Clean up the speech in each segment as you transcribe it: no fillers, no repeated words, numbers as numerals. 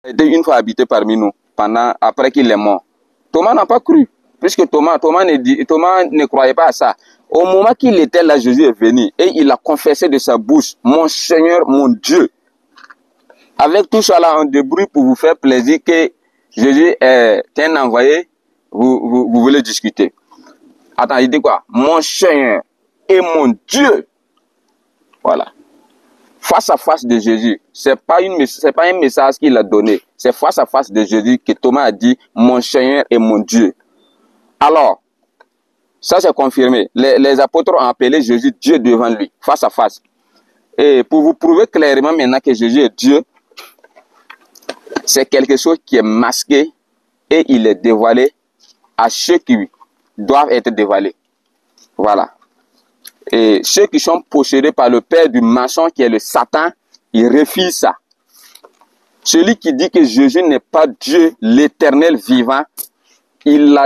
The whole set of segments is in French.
était une fois habité parmi nous, après qu'il est mort. Thomas n'a pas cru, puisque Thomas ne croyait pas à ça. Au moment qu'il était là, Jésus est venu et il a confessé de sa bouche, mon Seigneur, mon Dieu. Avec tout ça là, on débrouille pour vous faire plaisir que Jésus est un envoyé, vous voulez discuter. Attends, il dit quoi? Mon Seigneur et mon Dieu. Voilà. Face à face de Jésus, c'est pas un message qu'il a donné. C'est face à face de Jésus que Thomas a dit, mon Seigneur et mon Dieu. Alors, ça c'est confirmé. Les apôtres ont appelé Jésus Dieu devant lui, face à face. Et pour vous prouver clairement maintenant que Jésus est Dieu, c'est quelque chose qui est masqué et il est dévoilé à ceux qui doivent être dévoilés. Voilà. Et ceux qui sont possédés par le père du mensonge qui est le Satan, ils refusent ça. Celui qui dit que Jésus n'est pas Dieu, l'éternel vivant,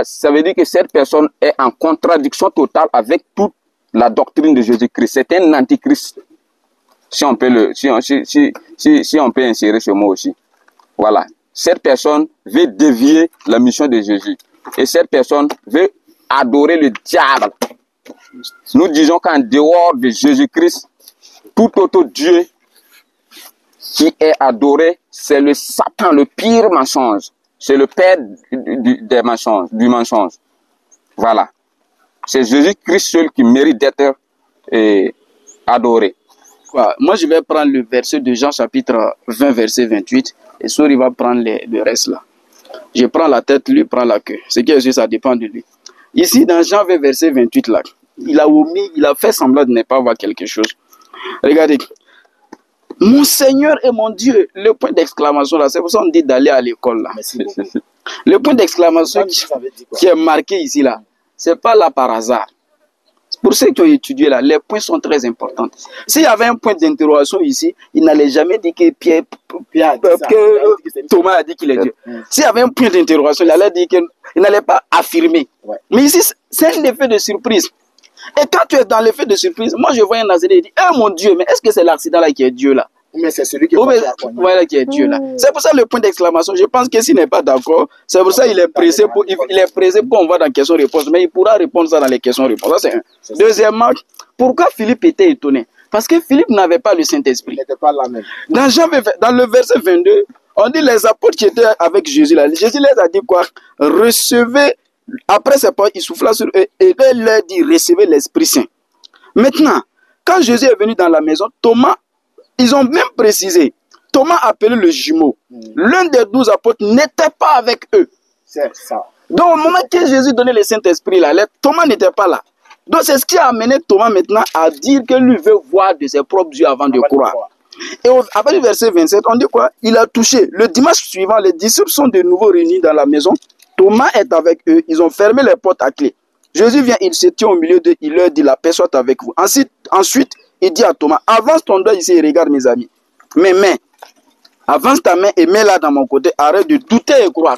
ça veut dire que cette personne est en contradiction totale avec toute la doctrine de Jésus-Christ. C'est un antichrist. Si on peut insérer ce mot aussi. Voilà. Cette personne veut dévier la mission de Jésus. Et cette personne veut adorer le diable. Nous disons qu'en dehors de Jésus-Christ, tout autre Dieu qui est adoré, c'est le Satan, le pire mensonge. C'est le père du mensonge. Voilà. C'est Jésus-Christ seul qui mérite d'être adoré. Moi, je vais prendre le verset de Jean chapitre 20, verset 28. Et Sour, il va prendre le reste là. Je prends la tête, lui prend la queue. Ce qui est juste, ça dépend de lui. Ici, dans Jean 20, verset 28 là, il a fait semblant de ne pas voir quelque chose. Regardez. Mon Seigneur et mon Dieu. Le point d'exclamation là, c'est pour ça qu'on dit d'aller à l'école là. Le point d'exclamation qui est marqué ici là, c'est pas là par hasard. Pour ceux qui ont étudié là, les points sont très importants. S'il y avait un point d'interrogation ici, il n'allait jamais dire que Thomas a dit qu'il est Dieu. S'il y avait un point d'interrogation, il allait dire qu'il n'allait pas affirmer. Mais ici, c'est un effet de surprise. Et quand tu es dans l'effet de surprise, moi je vois un Nazaré et dit, oh mon Dieu, mais est-ce que c'est l'accident là qui est Dieu là? Mais c'est celui qui est Dieu là. C'est pour ça le point d'exclamation. Je pense que s'il n'est pas d'accord, c'est pour ça qu'il est pressé pour qu'on va dans questions-réponses. Mais il pourra répondre ça dans les questions-réponses. Ça c'est un. Deuxièmement, pourquoi Philippe était étonné? Parce que Philippe n'avait pas le Saint-Esprit. Il n'était pas là même. Dans le verset 22, on dit les apôtres qui étaient avec Jésus là. Jésus les a dit quoi? Recevez. Après ces paroles, il souffla sur eux et il leur dit recevez l'Esprit Saint. Maintenant, quand Jésus est venu dans la maison, Thomas, ils ont même précisé, Thomas appelé le jumeau. L'un des 12 apôtres n'était pas avec eux. C'est ça. Donc au moment que Jésus donnait le Saint-Esprit là, Thomas n'était pas là. Donc c'est ce qui a amené Thomas maintenant à dire que lui veut voir de ses propres yeux avant de croire. Et après le verset 27, on dit quoi? Il a touché. Le dimanche suivant, les disciples sont de nouveau réunis dans la maison. Thomas est avec eux. Ils ont fermé les portes à clé. Jésus vient, il se tient au milieu d'eux. Il leur dit, la paix soit avec vous. Ensuite, il dit à Thomas, avance ton doigt ici et regarde mes amis. Mes mains. Avance ta main et mets-la dans mon côté. Arrête de douter et croire.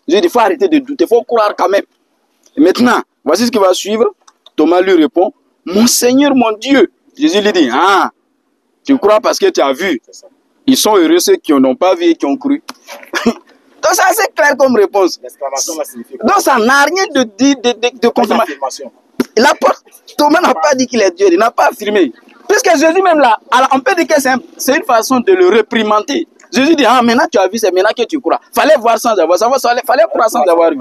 Je dis, il faut arrêter de douter. Il faut croire quand même. Et maintenant, voici ce qui va suivre. Thomas lui répond, mon Seigneur, mon Dieu. Jésus lui dit, ah, tu crois parce que tu as vu. Ils sont heureux ceux qui n'ont pas vu et qui ont cru. Donc ça c'est clair comme réponse. Donc ça n'a rien de confirmation. Thomas n'a pas dit qu'il est Dieu, il n'a pas affirmé. Puisque Jésus même là, alors on peut dire que c'est une façon de le réprimander. Jésus dit, ah maintenant tu as vu, c'est maintenant que tu crois. Fallait voir sans avoir, fallait croire sans avoir vu.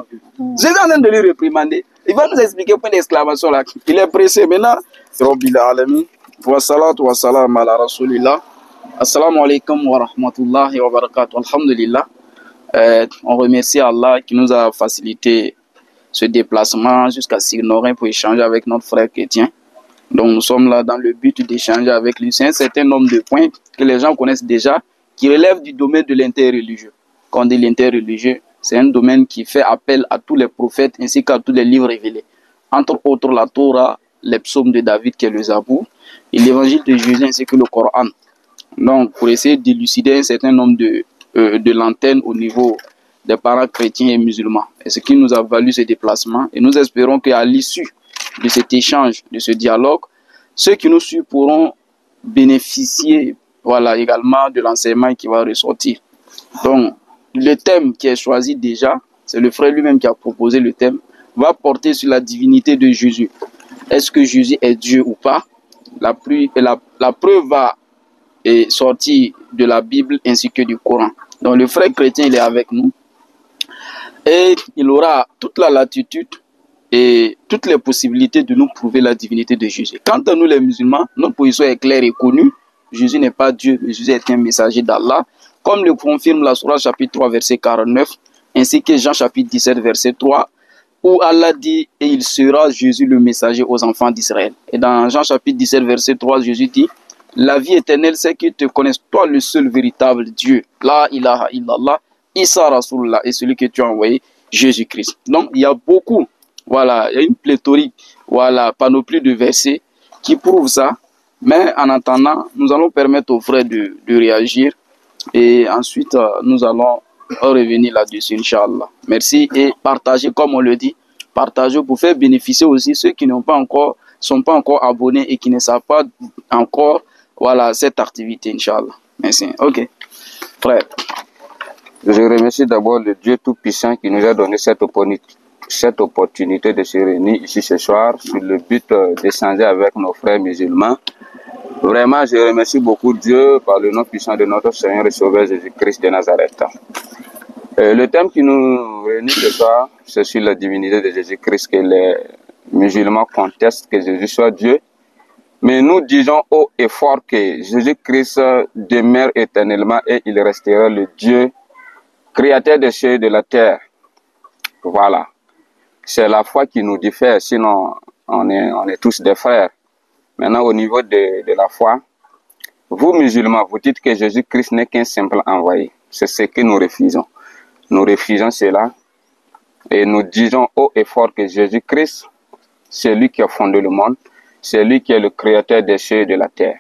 Jésus est en train de lui réprimander. Il va nous expliquer le point d'exclamation là. Il est pressé maintenant. Rabbil alamin. Wa salatu wa salam ala rasulillah. Assalamu alaikum wa rahmatullahi wa barakatuh. Alhamdulillah. On remercie Allah qui nous a facilité ce déplacement jusqu'à Signorin pour échanger avec notre frère chrétien. Donc nous sommes là dans le but d'échanger avec lui. C'est un certain nombre de points que les gens connaissent déjà, qui relèvent du domaine de l'interreligieux. Quand on dit l'interreligieux, c'est un domaine qui fait appel à tous les prophètes ainsi qu'à tous les livres révélés. Entre autres la Torah, les psaumes de David qui est le Zabour, et l'évangile de Jésus ainsi que le Coran. Donc pour essayer d'élucider un certain nombre de l'antenne au niveau des parents chrétiens et musulmans. Et ce qui nous a valu ce déplacement. Et nous espérons qu'à l'issue de cet échange, de ce dialogue, ceux qui nous suivent pourront bénéficier également de l'enseignement qui va ressortir. Donc, le thème qui est choisi déjà, c'est le frère lui-même qui a proposé le thème, va porter sur la divinité de Jésus. Est-ce que Jésus est Dieu ou pas? La preuve va sortir de la Bible ainsi que du Coran. Donc le frère chrétien, il est avec nous. Et il aura toute la latitude et toutes les possibilités de nous prouver la divinité de Jésus. Quant à nous les musulmans, notre position est claire et connue. Jésus n'est pas Dieu, mais Jésus est un messager d'Allah, comme le confirme la Sourate chapitre 3 verset 49, ainsi que Jean chapitre 17 verset 3, où Allah dit « Et il sera Jésus le messager aux enfants d'Israël ». Et dans Jean chapitre 17 verset 3, Jésus dit « La vie éternelle, c'est qu'ils te connaissent, toi le seul véritable Dieu, la ilaha illallah, Isa Rasulullah, et celui que tu as envoyé, Jésus-Christ ». Donc il y a beaucoup, voilà, il y a une pléthorique, voilà, panoplie de versets qui prouvent ça. Mais en attendant, nous allons permettre aux frères de réagir et ensuite nous allons revenir là-dessus, Inch'Allah. Merci et partagez, comme on le dit, partagez pour faire bénéficier aussi ceux qui sont pas encore abonnés et qui ne savent pas encore, voilà, cette activité, Inch'Allah. Merci. Ok, frère. Je remercie d'abord le Dieu Tout-Puissant qui nous a donné cette opportunité de se réunir ici ce soir sur le but d'échanger avec nos frères musulmans. Vraiment, je remercie beaucoup Dieu par le nom puissant de notre Seigneur et Sauveur Jésus-Christ de Nazareth. Le thème qui nous réunit ce soir, c'est sur la divinité de Jésus-Christ, que les musulmans contestent que Jésus soit Dieu. Mais nous disons haut et fort que Jésus-Christ demeure éternellement et il restera le Dieu, créateur des cieux et de la terre. Voilà. C'est la foi qui nous diffère, sinon on est tous des frères. Maintenant, au niveau de la foi, vous musulmans, vous dites que Jésus-Christ n'est qu'un simple envoyé. C'est ce que nous refusons. Nous refusons cela et nous disons haut et fort que Jésus-Christ, c'est lui qui a fondé le monde, c'est lui qui est le créateur des cieux et de la terre.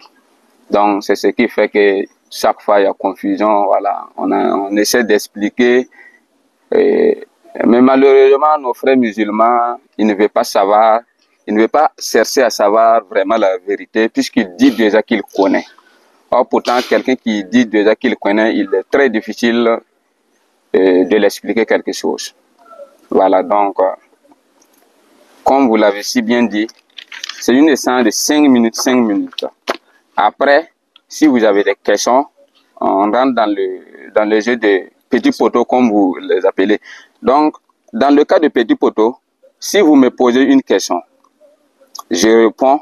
Donc, c'est ce qui fait que chaque fois il y a confusion, voilà, on essaie d'expliquer. Mais malheureusement, nos frères musulmans, ils ne veulent pas savoir. Il ne veut pas chercher à savoir vraiment la vérité puisqu'il dit déjà qu'il connaît. Or, pourtant, quelqu'un qui dit déjà qu'il connaît, il est très difficile de l'expliquer quelque chose. Voilà, donc, comme vous l'avez si bien dit, c'est une séance de 5 minutes, 5 minutes. Après, si vous avez des questions, on rentre dans le jeu de petits poteaux, comme vous les appelez. Donc, dans le cas de petits poteaux, si vous me posez une question, je réponds,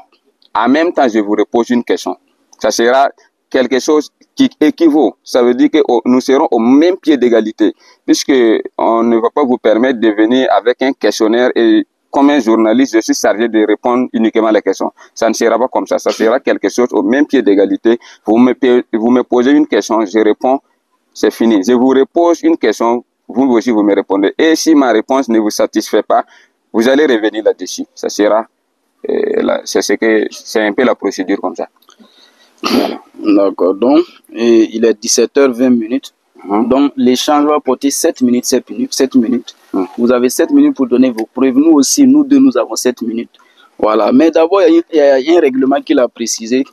en même temps je vous repose une question. Ça sera quelque chose qui équivaut. Ça veut dire que nous serons au même pied d'égalité, puisque on ne va pas vous permettre de venir avec un questionnaire et comme un journaliste, je suis chargé de répondre uniquement à la question. Ça ne sera pas comme ça. Ça sera quelque chose au même pied d'égalité. Vous me posez une question, je réponds, c'est fini. Je vous repose une question, vous aussi vous me répondez. Et si ma réponse ne vous satisfait pas, vous allez revenir là-dessus. Ça sera... c'est un peu la procédure comme ça. Voilà. D'accord, donc il est 17h20. Donc l'échange va porter 7 minutes, 7 minutes, 7 minutes. Vous avez 7 minutes pour donner vos preuves. Nous aussi, nous deux, nous avons 7 minutes. Voilà. Mais d'abord, il y a un règlement qu'il a précisé.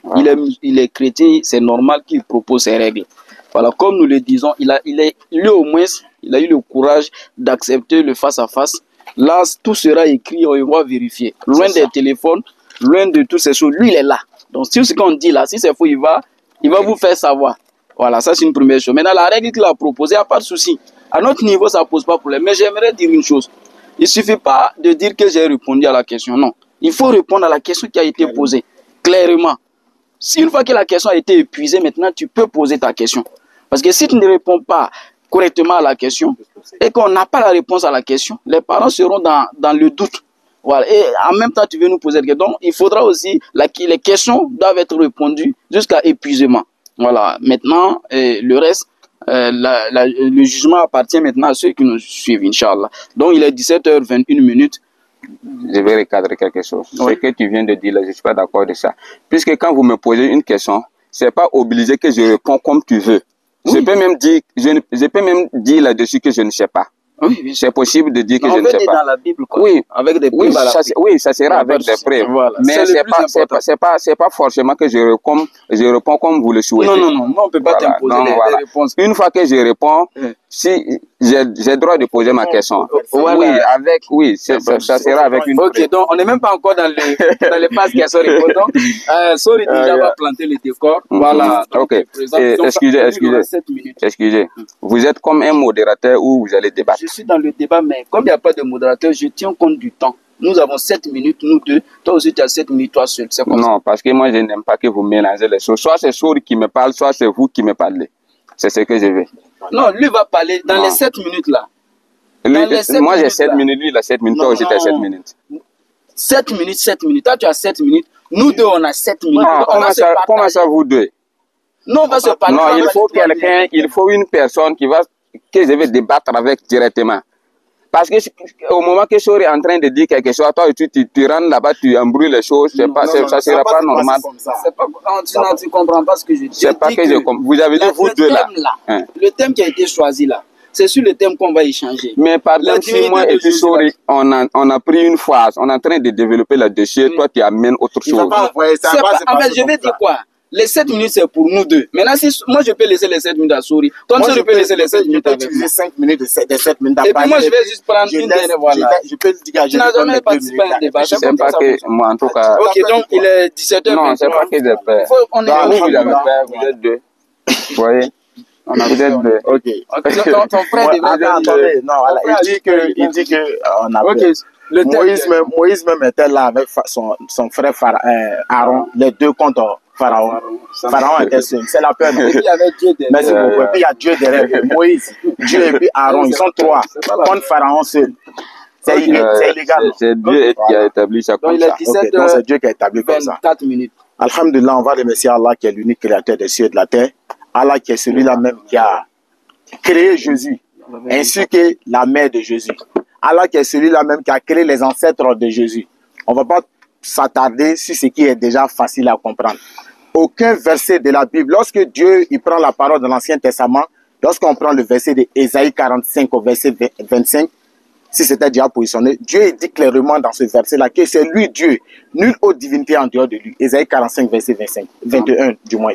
Il est chrétien, c'est normal qu'il propose ses règles. Voilà, comme nous le disons, lui au moins, il a eu le courage d'accepter le face-à-face. Là, tout sera écrit, on va vérifier. Loin des téléphones, loin de toutes ces choses. Lui, il est là. Donc, si ce qu'on dit là, si c'est faux, il va vous faire savoir. Voilà, ça c'est une première chose. Maintenant, la règle qu'il a proposée, il n'y a pas de souci. À notre niveau, ça ne pose pas de problème. Mais j'aimerais dire une chose. Il ne suffit pas de dire que j'ai répondu à la question. Non. Il faut répondre à la question qui a été posée. Clairement. Si une fois que la question a été épuisée, maintenant, tu peux poser ta question. Parce que si tu ne réponds pas correctement à la question et qu'on n'a pas la réponse à la question, les parents seront dans le doute. Voilà. Et en même temps, tu veux nous poser des questions. Donc, il faudra aussi, les questions doivent être répondues jusqu'à épuisement. Voilà. Maintenant, le reste, le jugement appartient maintenant à ceux qui nous suivent, Inch'Allah. Donc, il est 17h21. Je vais recadrer quelque chose. Oui. Ce que tu viens de dire là, je ne suis pas d'accord de ça. Puisque quand vous me posez une question, ce n'est pas obligé que je réponds comme tu veux. Oui. Je peux même dire là-dessus que je ne sais pas. Oui. C'est possible de dire que je ne sais pas. Dans la Bible, quoi. Oui, avec des preuves. Oui, ça sera avec des preuves. Voilà. Mais c'est pas forcément que je réponds comme vous le souhaitez. Non, on ne peut pas t'imposer des réponses. Une fois que je réponds, si j'ai droit de poser ma question. Voilà. Oui, ça sera avec une. Ok, donc on n'est même pas encore dans les phases questions-réponses. Donc, Sori déjà va planter le décor. Voilà. Ok. Excusez. Vous êtes comme un modérateur où vous allez débattre. Je suis dans le débat, mais comme il n'y a pas de modérateur, je tiens compte du temps. Nous avons 7 minutes, nous deux. Toi aussi, tu as 7 minutes, toi seul. Non, parce que moi, je n'aime pas que vous mélangez les choses. Soit c'est Sori qui me parle, soit c'est vous qui me parlez. C'est ce que je veux. Non, lui va parler dans les 7 minutes là. Moi j'ai 7 minutes, lui il a 7 minutes, toi aussi tu as 7 minutes. 7 minutes, toi tu as 7 minutes, nous deux on a 7 minutes. Non, comment ça vous deux? Non, on va se parler. Non, il faut une personne que je vais débattre avec directement. Parce que au moment que Sori est en train de dire quelque chose, toi tu rentres là-bas, tu embrouilles les choses, ça ne sera pas normal. Non, tu ne comprends pas ce que je dis. C'est pas que je comprends. Vous avez dit vous deux là. Le thème qui a été choisi là, c'est sur le thème qu'on va échanger. Mais par exemple, si moi et puis Sori, on a pris une phase, on est en train de développer là-dessus, toi tu amènes autre chose. Je vais dire quoi? Les 7 minutes, c'est pour nous deux. Maintenant, si moi, je peux laisser les 7 minutes à Sori. Toi, je peux laisser les 7 minutes à Sori. Je peux utiliser 5 minutes des 7 minutes à Et puis moi, je vais juste prendre une dernière, voilà. Je peux le dégager. Tu n'as jamais participé à un débat. C'est pas que, moi, en tout cas... Ok, donc, il est 17h. Non, c'est pas que j'ai peur. On est vous avez peur, vous êtes deux. Vous voyez? Vous êtes deux. Ok. Ton frère attendez, non, il dit que on a peur. Moïse même était là avec son frère Aaron, les deux contre Pharaon. Pharaon était seul. C'est la peur. Et puis il y avait Dieu derrière. Merci beaucoup. Et puis il y a Dieu derrière. Moïse, Dieu et puis Aaron, ils sont trois contre Pharaon seul. C'est illégal. C'est Dieu qui a établi ça comme ça. Donc c'est Dieu qui a établi comme ça. 4 minutes. Alhamdulillah, on va remercier Allah qui est l'unique créateur des cieux et de la terre. Allah qui est celui-là même qui a créé Jésus, ainsi que la mère de Jésus. Allah qui est celui-là même qui a créé les ancêtres de Jésus. On ne va pas s'attarder sur ce qui est déjà facile à comprendre. Aucun verset de la Bible, lorsque Dieu il prend la parole de l'Ancien Testament, lorsqu'on prend le verset de Ésaïe 45 au verset 25, si c'était déjà positionné, Dieu dit clairement dans ce verset-là que c'est lui Dieu, nulle autre divinité en dehors de lui. Ésaïe 45 verset 21 du moins.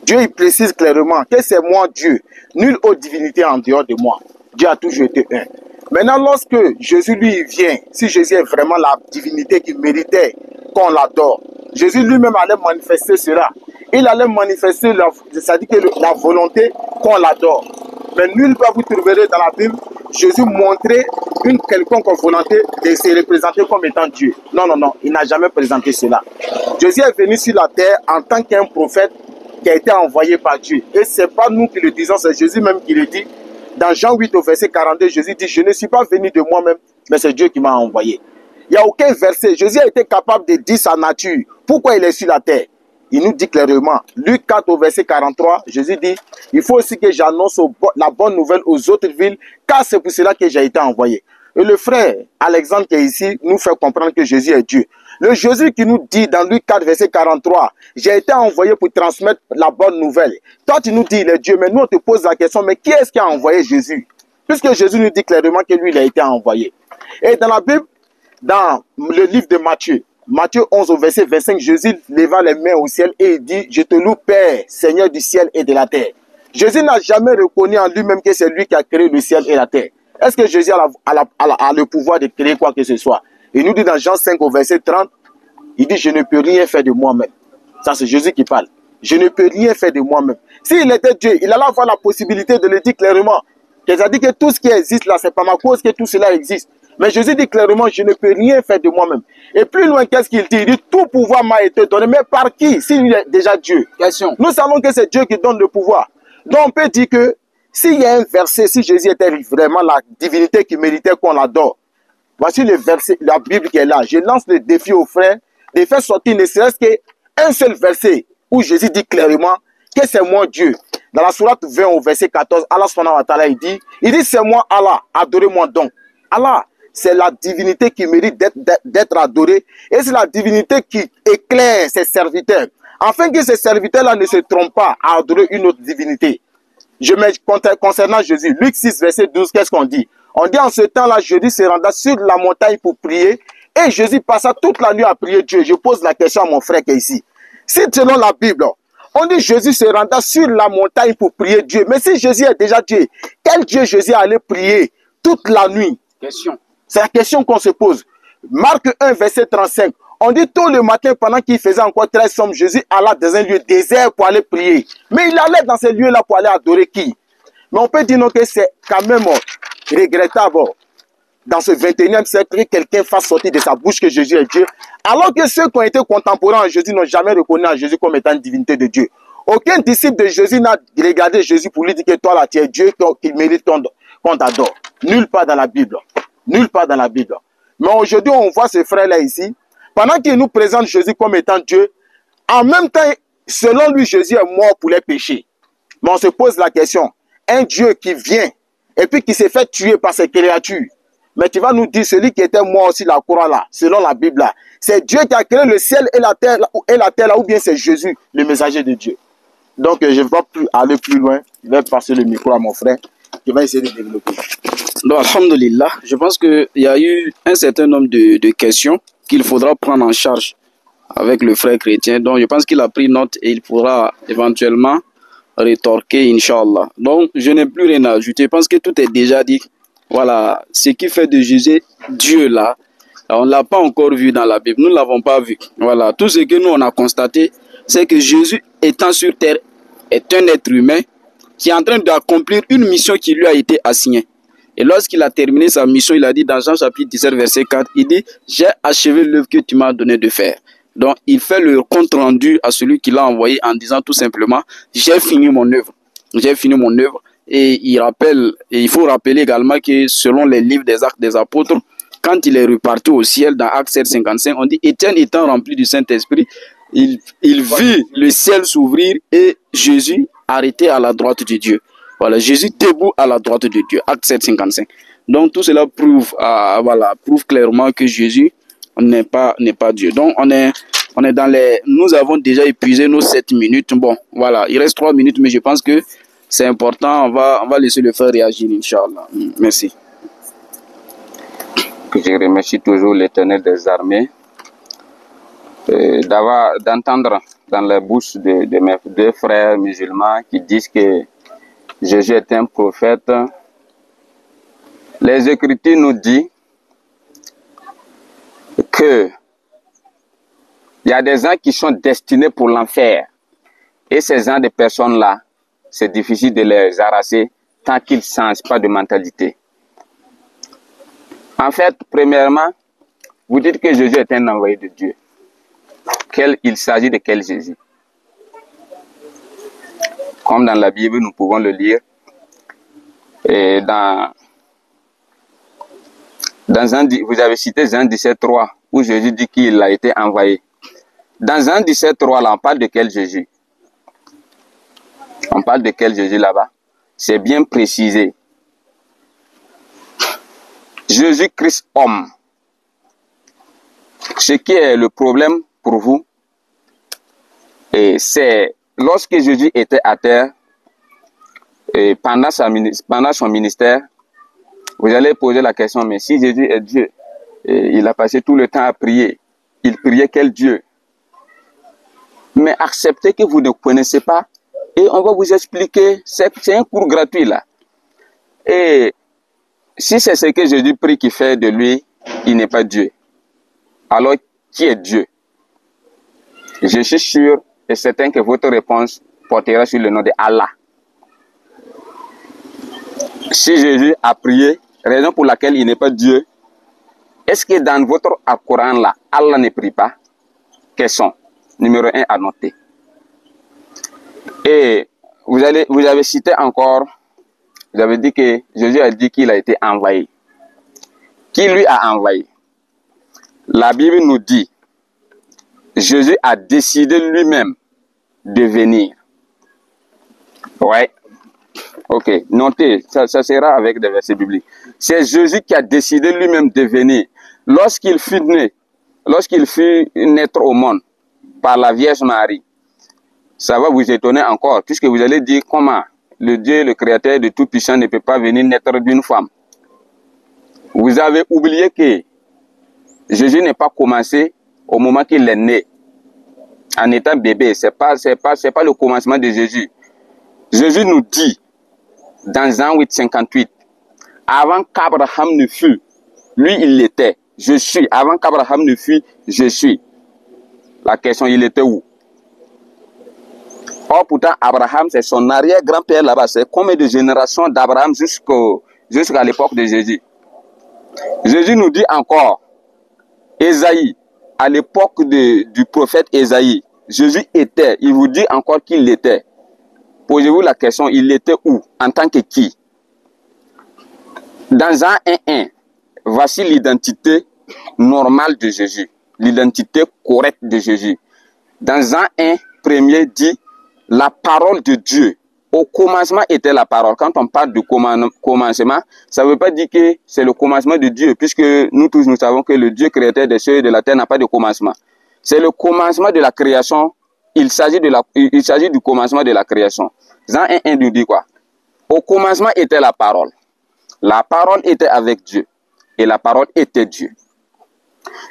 Dieu il précise clairement que c'est moi Dieu, nulle autre divinité en dehors de moi. Dieu a toujours été un. Maintenant, lorsque Jésus lui vient, si Jésus est vraiment la divinité qui méritait qu'on l'adore, Jésus lui-même allait manifester cela. Il allait manifester, c'est-à-dire que la volonté qu'on l'adore. Mais nulle part vous trouverez dans la Bible, Jésus montrait une quelconque volonté de se représenter comme étant Dieu. Non, il n'a jamais présenté cela. Jésus est venu sur la terre en tant qu'un prophète qui a été envoyé par Dieu. Et ce n'est pas nous qui le disons, c'est Jésus même qui le dit. Dans Jean 8 au verset 42, Jésus dit, je ne suis pas venu de moi-même, mais c'est Dieu qui m'a envoyé. Il n'y a aucun verset. Jésus a été capable de dire sa nature. Pourquoi il est sur la terre? Il nous dit clairement, Luc 4 au verset 43, Jésus dit, il faut aussi que j'annonce la bonne nouvelle aux autres villes, car c'est pour cela que j'ai été envoyé. Et le frère Alexandre qui est ici nous fait comprendre que Jésus est Dieu. Le Jésus qui nous dit dans Luc 4 verset 43, j'ai été envoyé pour transmettre la bonne nouvelle. Toi tu nous dis il est Dieu, mais nous on te pose la question, mais qui est-ce qui a envoyé Jésus? Puisque Jésus nous dit clairement que lui il a été envoyé. Et dans la Bible, dans le livre de Matthieu, Matthieu 11 au verset 25, Jésus leva les mains au ciel et il dit, je te loue Père, Seigneur du ciel et de la terre. Jésus n'a jamais reconnu en lui-même que c'est lui qui a créé le ciel et la terre. Est-ce que Jésus a le pouvoir de créer quoi que ce soit? Il nous dit dans Jean 5 au verset 30, il dit, je ne peux rien faire de moi-même. Ça c'est Jésus qui parle. Je ne peux rien faire de moi-même. S'il était Dieu, il allait avoir la possibilité de le dire clairement. C'est-à-dire que tout ce qui existe là, c'est pas ma cause que tout cela existe. Mais Jésus dit clairement, je ne peux rien faire de moi-même. Et plus loin, qu'est-ce qu'il dit? Il dit, tout pouvoir m'a été donné. Mais par qui? S'il est déjà Dieu. Question. Nous savons que c'est Dieu qui donne le pouvoir. Donc on peut dire que s'il y a un verset, si Jésus était vraiment la divinité qui méritait qu'on l'adore, voici le verset, la Bible qui est là. Je lance le défi aux frères de faire sortir ne serait-ce qu'un seul verset où Jésus dit clairement que c'est moi Dieu. Dans la sourate 20 au verset 14, Allah subhanahu wa ta'ala il dit c'est moi Allah, adorez-moi donc. Allah, c'est la divinité qui mérite d'être adorée et c'est la divinité qui éclaire ses serviteurs. Afin que ces serviteurs-là ne se trompent pas à adorer une autre divinité. Concernant Jésus, Luc 6 verset 12, qu'est-ce qu'on dit? On dit en ce temps-là, Jésus se renda sur la montagne pour prier et Jésus passa toute la nuit à prier Dieu. Je pose la question à mon frère qui est ici. Si selon la Bible, On dit Jésus se rendait sur la montagne pour prier Dieu. Mais si Jésus est déjà Dieu, quel Dieu Jésus allait prier toute la nuit? Question. C'est la question qu'on se pose. Marc 1, verset 35. On dit tôt le matin, pendant qu'il faisait encore très sombre, Jésus alla dans un lieu désert pour aller prier. Mais il allait dans ces lieux-là pour aller adorer qui? Mais on peut dire non, que c'est quand même regrettable dans ce 21e siècle que quelqu'un fasse sortir de sa bouche que Jésus est Dieu, alors que ceux qui ont été contemporains à Jésus n'ont jamais reconnu à Jésus comme étant une divinité de Dieu. Aucun disciple de Jésus n'a regardé Jésus pour lui dire que toi là tu es Dieu, qu'il mérite qu'on t'adore. Nulle part dans la Bible. Nulle part dans la Bible. Mais aujourd'hui, on voit ce frère-là ici, pendant qu'il nous présente Jésus comme étant Dieu, en même temps, selon lui, Jésus est mort pour les péchés. Mais on se pose la question, un Dieu qui vient et puis qui s'est fait tuer par ses créatures, mais tu vas nous dire, celui qui était mort sur la croix là, selon la Bible là, c'est Dieu qui a créé le ciel et la terre là, ou bien c'est Jésus, le messager de Dieu. Donc je ne vais pas aller plus loin, je vais passer le micro à mon frère, qui va essayer de développer. Donc, alhamdulillah, je pense qu'il y a eu un certain nombre de questions qu'il faudra prendre en charge avec le frère chrétien. Donc, je pense qu'il a pris note et il pourra éventuellement rétorquer, Inch'Allah. Donc, je n'ai plus rien à ajouter. Je pense que tout est déjà dit. Voilà, ce qui fait de Jésus Dieu là, on ne l'a pas encore vu dans la Bible. Nous ne l'avons pas vu. Voilà, tout ce que nous on a constaté, c'est que Jésus étant sur terre est un être humain qui est en train d'accomplir une mission qui lui a été assignée. Et lorsqu'il a terminé sa mission, il a dit dans Jean chapitre 17, verset 4, il dit « J'ai achevé l'œuvre que tu m'as donné de faire ». Donc, il fait le compte rendu à celui qui l'a envoyé en disant tout simplement « J'ai fini mon œuvre ». J'ai fini mon œuvre. Et il faut rappeler également que selon les livres des Actes des Apôtres, quand il est reparti au ciel dans Actes 7, 55, on dit « Étienne étant rempli du Saint-Esprit, il vit le ciel s'ouvrir et Jésus arrêté à la droite de Dieu. » Voilà, Jésus debout à la droite de Dieu. Acte 7, 55. Donc tout cela prouve clairement que Jésus n'est pas Dieu. Donc on est dans les... Nous avons déjà épuisé nos 7 minutes. Bon, voilà, il reste 3 minutes, mais je pense que c'est important. On va laisser le faire réagir, Inch'Allah. Merci. Je remercie toujours l'Éternel des armées d'entendre dans la bouche de mes deux frères musulmans qui disent que Jésus est un prophète. Les Écritures nous disent que il y a des gens qui sont destinés pour l'enfer. Et ces gens de personnes-là, c'est difficile de les arracher tant qu'ils ne changent pas de mentalité. En fait, premièrement, vous dites que Jésus est un envoyé de Dieu. Il s'agit de quel Jésus? Comme dans la Bible, nous pouvons le lire. Et vous avez cité Jean 17,3, où Jésus dit qu'il a été envoyé. Dans Jean 17,3, là, on parle de quel Jésus? On parle de quel Jésus là-bas? C'est bien précisé. Jésus-Christ homme. Ce qui est le problème pour vous, c'est lorsque Jésus était à terre, et pendant son ministère, vous allez poser la question, mais si Jésus est Dieu, et il a passé tout le temps à prier, il priait quel Dieu? Mais acceptez que vous ne connaissez pas, et on va vous expliquer, c'est un cours gratuit là. Et si c'est ce que Jésus prie qui fait de lui, il n'est pas Dieu. Alors, qui est Dieu? Je suis sûr et certain que votre réponse portera sur le nom de Allah. Si Jésus a prié, raison pour laquelle il n'est pas Dieu, est-ce que dans votre Coran là, Allah ne prie pas? Question numéro 1 à noter. Et vous avez cité encore, vous avez dit que Jésus a dit qu'il a été envoyé. Qui lui a envoyé? La Bible nous dit, Jésus a décidé lui-même de venir. Ouais. Ok, notez, ça sera avec des versets bibliques. C'est Jésus qui a décidé lui-même de venir. Lorsqu'il fut naître au monde par la Vierge Marie, ça va vous étonner encore, puisque vous allez dire comment le Dieu, le Créateur de Tout-Puissant ne peut pas venir naître d'une femme. Vous avez oublié que Jésus n'est pas commencé au moment qu'il est né. en étant bébé. C'est pas le commencement de Jésus. Jésus nous dit dans Jean 8:58, avant qu'Abraham ne fût, lui il l'était. Je suis. Avant qu'Abraham ne fût, je suis. La question, il était où? Or, pourtant, Abraham, c'est son arrière-grand-père là-bas. C'est combien de générations d'Abraham jusqu'à l'époque de Jésus? Jésus nous dit encore, Ésaïe, à l'époque du prophète Ésaïe, Jésus était, il vous dit encore qu'il l'était. Posez-vous la question, il était où? En tant que qui? Dans Jean 1:1, voici l'identité normale de Jésus, l'identité correcte de Jésus. Dans Jean 1:1 dit, la parole de Dieu. Au commencement était la parole. Quand on parle de commencement, ça ne veut pas dire que c'est le commencement de Dieu, puisque nous tous nous savons que le Dieu créateur des cieux et de la terre n'a pas de commencement. C'est le commencement de la création. Il s'agit du commencement de la création. Jean 1:1 nous dit quoi? Au commencement était la parole. La parole était avec Dieu. Et la parole était Dieu.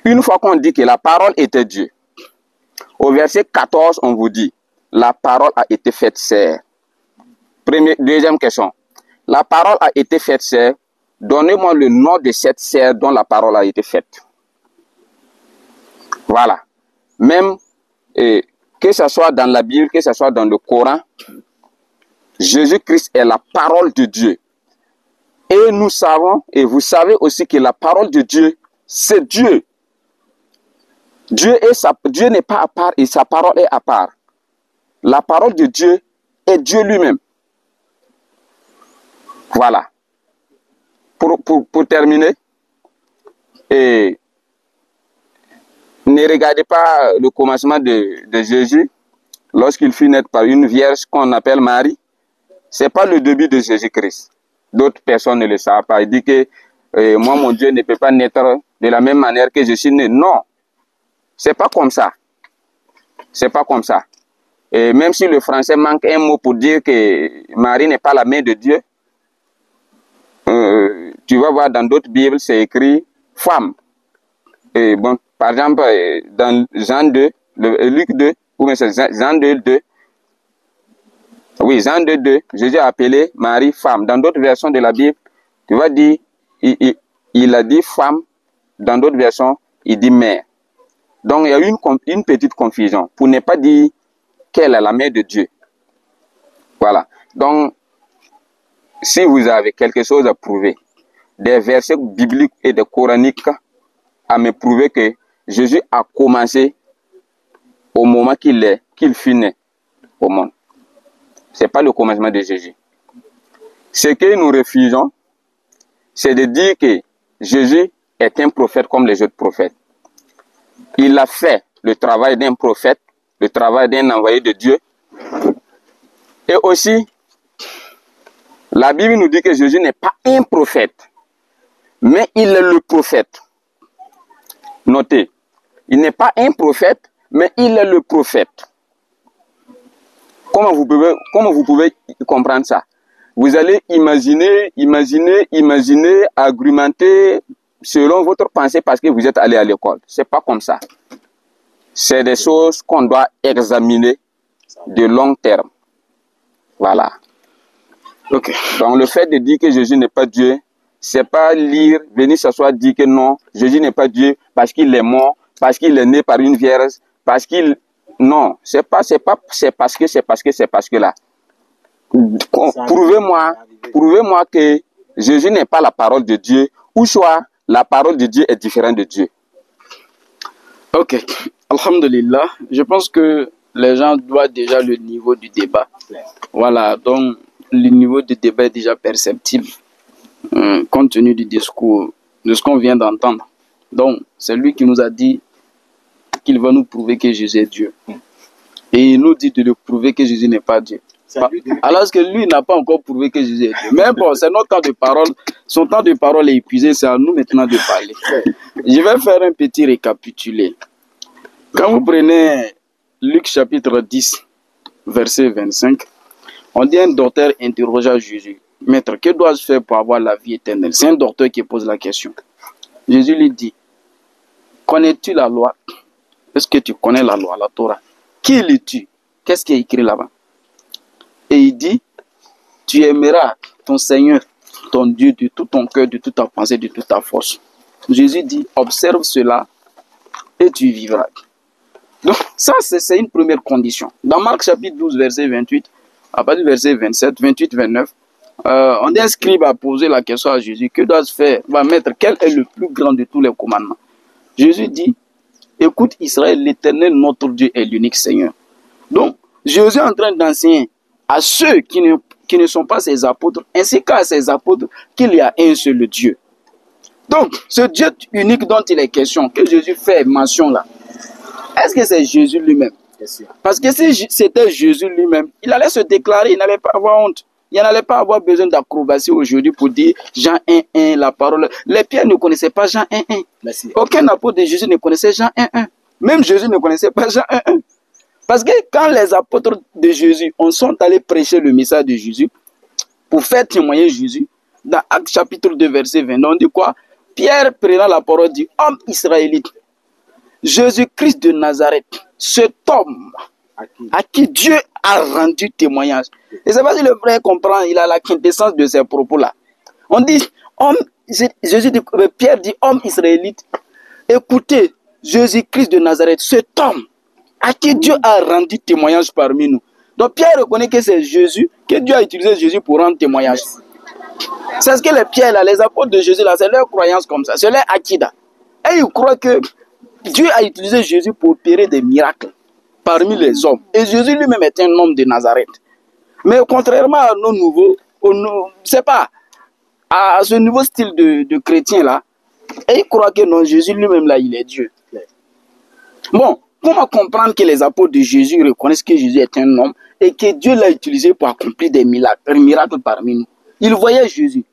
Une fois qu'on dit que la parole était Dieu, au verset 14, on vous dit, la parole a été faite chair. Deuxième question. La parole a été faite chair. Donnez-moi le nom de cette chair dont la parole a été faite. Voilà. Même que ce soit dans la Bible, que ce soit dans le Coran, Jésus-Christ est la parole de Dieu. Et nous savons, et vous savez aussi que la parole de Dieu, c'est Dieu. Dieu n'est pas à part et sa parole est à part. La parole de Dieu est Dieu lui-même. Voilà. Pour terminer, et ne regardez pas le commencement de Jésus lorsqu'il fut naître par une vierge qu'on appelle Marie. Ce n'est pas le début de Jésus-Christ. D'autres personnes ne le savent pas. Il dit que moi, mon Dieu ne peut pas naître de la même manière que je suis né. Non, c'est pas comme ça. C'est pas comme ça. Et même si le français manque un mot pour dire que Marie n'est pas la mère de Dieu, tu vas voir dans d'autres Bibles, c'est écrit femme. Et bon, par exemple, dans Jean 2, Luc 2, ou bien c'est Jean 2, 2. Oui, Jean 2, 2, Jésus a appelé Marie femme. Dans d'autres versions de la Bible, tu vas dire, il a dit femme. Dans d'autres versions, il dit mère. Donc, il y a eu une petite confusion pour ne pas dire qu'elle est la mère de Dieu. Voilà. Donc, si vous avez quelque chose à prouver, des versets bibliques et des coraniques à me prouver que Jésus a commencé au moment qu'il fut né au monde. Ce n'est pas le commencement de Jésus. Ce que nous refusons, c'est de dire que Jésus est un prophète comme les autres prophètes. Il a fait le travail d'un prophète, le travail d'un envoyé de Dieu. Et aussi, la Bible nous dit que Jésus n'est pas un prophète, mais il est le prophète. Notez, il n'est pas un prophète, mais il est le prophète. Comment vous pouvez comprendre ça? Vous allez imaginer, argumenter selon votre pensée parce que vous êtes allé à l'école. Ce n'est pas comme ça. C'est des choses qu'on doit examiner de long terme. Voilà. Okay. Donc le fait de dire que Jésus n'est pas Dieu, c'est pas lire, venir s'asseoir, dire que non, Jésus n'est pas Dieu parce qu'il est mort, parce qu'il est né par une vierge, parce qu'il... Non, c'est parce que là. Prouvez-moi que Jésus n'est pas la parole de Dieu, ou soit la parole de Dieu est différente de Dieu. Ok, alhamdulillah, je pense que les gens voient déjà le niveau du débat. Voilà, donc le niveau du débat est déjà perceptible, compte tenu du discours, de ce qu'on vient d'entendre. Donc, c'est lui qui nous a dit qu'il va nous prouver que Jésus est Dieu. Et il nous dit de le prouver que Jésus n'est pas Dieu. Alors que lui n'a pas encore prouvé que Jésus est Dieu. Mais bon, c'est notre temps de parole. Son temps de parole est épuisé, c'est à nous maintenant de parler. Je vais faire un petit récapitulé. Quand vous prenez Luc chapitre 10, verset 25, on dit un docteur interrogea Jésus. Maître, que dois-je faire pour avoir la vie éternelle? C'est un docteur qui pose la question. Jésus lui dit, connais-tu la loi? Est-ce que tu connais la loi, la Torah? qui le tue. Qu'est-ce qui est écrit là-bas? Et il dit, tu aimeras ton Seigneur, ton Dieu, de tout ton cœur, de toute ta pensée, de toute ta force. Jésus dit, observe cela et tu vivras. Donc, ça, c'est une première condition. Dans Marc chapitre 12, verset 28, à partir du verset 27, 28, 29, on dit un scribe a posé la question à Jésus, que dois-je faire? Va mettre, quel est le plus grand de tous les commandements? Jésus dit, écoute Israël, l'Éternel, notre Dieu est l'unique Seigneur. Donc, Jésus est en train d'enseigner à ceux qui ne sont pas ses apôtres, ainsi qu'à ses apôtres, qu'il y a un seul Dieu. Donc, ce Dieu unique dont il est question, que Jésus fait mention là, est-ce que c'est Jésus lui-même? Parce que si c'était Jésus lui-même, il allait se déclarer, il n'allait pas avoir honte. Il n'allait pas avoir besoin d'acrobatie aujourd'hui pour dire Jean 1.1, la parole. Les Pierre ne connaissaient pas Jean 1.1. Aucun apôtre de Jésus ne connaissait Jean 1.1. Même Jésus ne connaissait pas Jean 1.1. Parce que quand les apôtres de Jésus sont allés prêcher le message de Jésus, pour faire témoigner Jésus, dans Actes chapitre 2, verset 20, on dit quoi? Pierre prenant la parole dit, homme israélite, Jésus-Christ de Nazareth, cet homme à qui Dieu a rendu témoignage. Et c'est pas si le frère comprend, il a la quintessence de ces propos-là. On dit, Pierre dit, homme israélite, écoutez, Jésus-Christ de Nazareth, cet homme à qui Dieu a rendu témoignage parmi nous. Donc Pierre reconnaît que c'est Jésus, que Dieu a utilisé Jésus pour rendre témoignage. C'est ce que les Pierre, là, les apôtres de Jésus, là, c'est leur croyance comme ça, c'est leur akida. Et ils croient que Dieu a utilisé Jésus pour opérer des miracles parmi les hommes. Et Jésus lui-même est un homme de Nazareth. Mais contrairement à nos nouveaux, c'est pas, à ce nouveau style de chrétien là, et ils croient que non, Jésus lui-même là, il est Dieu. Bon, comment comprendre que les apôtres de Jésus reconnaissent que Jésus est un homme et que Dieu l'a utilisé pour accomplir des miracles parmi nous? Ils voyaient Jésus,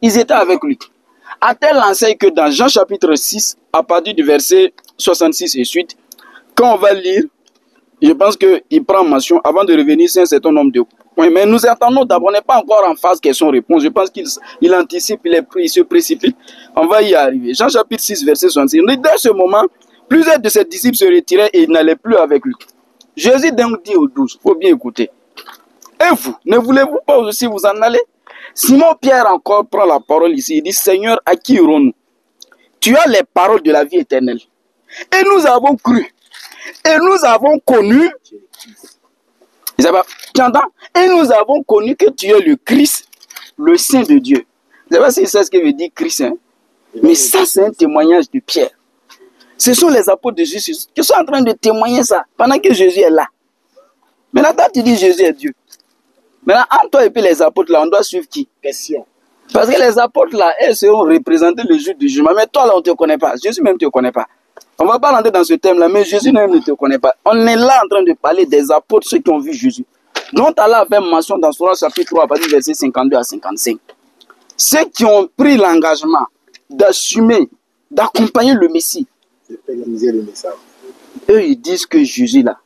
ils étaient avec lui. À tel enseigne que dans Jean chapitre 6, à partir du verset 66 et suite, quand on va lire, je pense qu'il prend mention avant de revenir sur un certain nombre de points. Mais nous attendons d'abord, on n'est pas encore en phase question-réponse. Je pense qu'il anticipe, il se précipite. On va y arriver. Jean chapitre 6, verset 66. Dès ce moment, plusieurs de ses disciples se retiraient et ils n'allaient plus avec lui. Jésus donc dit aux 12, il faut bien écouter. Et vous, ne voulez-vous pas aussi vous en aller? Simon Pierre encore prend la parole ici. Il dit, Seigneur, à qui irons-nous? Tu as les paroles de la vie éternelle. Et nous avons cru. Et nous avons connu. Tu entends? Et nous avons connu que tu es le Christ, le Saint de Dieu. Je ne sais pas si c'est ce que veut dire Christ. Hein? Mais ça, c'est un témoignage de Pierre. Ce sont les apôtres de Jésus qui sont en train de témoigner ça pendant que Jésus est là. Maintenant, toi, tu dis Jésus est Dieu. Maintenant, entre toi et puis les apôtres là, on doit suivre qui? Question. Parce que les apôtres là, elles seront représenter le jour du jugement. Mais toi là, on ne te connaît pas. Jésus même ne te connaît pas. On ne va pas rentrer dans ce thème là, mais Jésus même ne te connaît pas. On est là en train de parler des apôtres, ceux qui ont vu Jésus. Dont Allah a fait mention dans Sourate chapitre 3, à partir du verset 52 à 55. Ceux qui ont pris l'engagement d'assumer, d'accompagner le Messie. Le message. Eux, ils disent que Jésus là,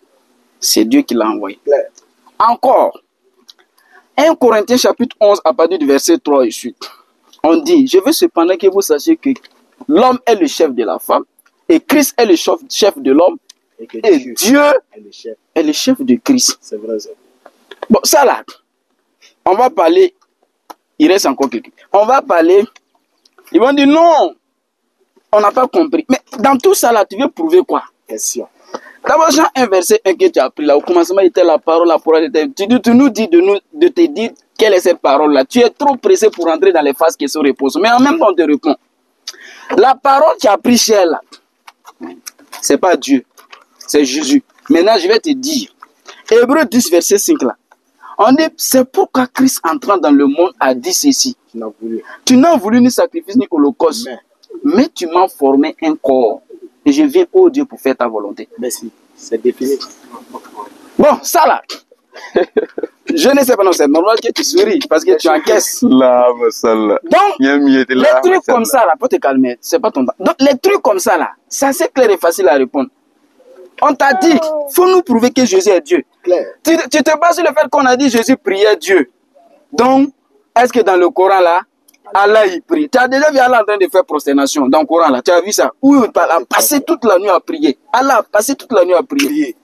c'est Dieu qui l'a envoyé. Claire. Encore. 1 Corinthiens chapitre 11 à partir du verset 3 et suite. On dit, je veux cependant que vous sachiez que l'homme est le chef de la femme et Christ est le chef de l'homme et Dieu est le chef de Christ. C'est vrai ça. Bon, ça là, on va parler, il reste encore quelqu'un. On va parler, ils vont dire non, on n'a pas compris. Mais dans tout ça là, tu veux prouver quoi? Question. D'abord, Jean 1, verset 1 que tu as pris là, au commencement était la parole était. Tu nous dis de te dire quelle est cette parole-là. Tu es trop pressé pour entrer dans les phases qui se reposent. Mais en même temps, on te répond. La parole qui a pris chair là, c'est pas Dieu, c'est Jésus. Maintenant, je vais te dire. Hébreux 10, verset 5 là. On dit, c'est pourquoi Christ entrant dans le monde a dit ceci. Tu n'as voulu ni sacrifice ni holocauste, mais tu m'as formé un corps. Et je viens, oh Dieu, pour faire ta volonté. Merci. C'est défini. Bon, ça là. Je ne sais pas, non, c'est normal que tu souris parce que tu encaisses. Là, donc, les trucs comme ça là, pour te calmer, c'est pas ton temps. Donc, les trucs comme ça là, ça c'est clair et facile à répondre. On t'a dit, faut nous prouver que Jésus est Dieu. Tu te bases sur le fait qu'on a dit Jésus priait Dieu. Donc, est-ce que dans le Coran là, Allah il prie? Tu as déjà vu Allah en train de faire prosternation dans le Coran là? Tu as vu ça? Où il a passé toute la nuit à prier. Allah a passé toute la nuit à prier.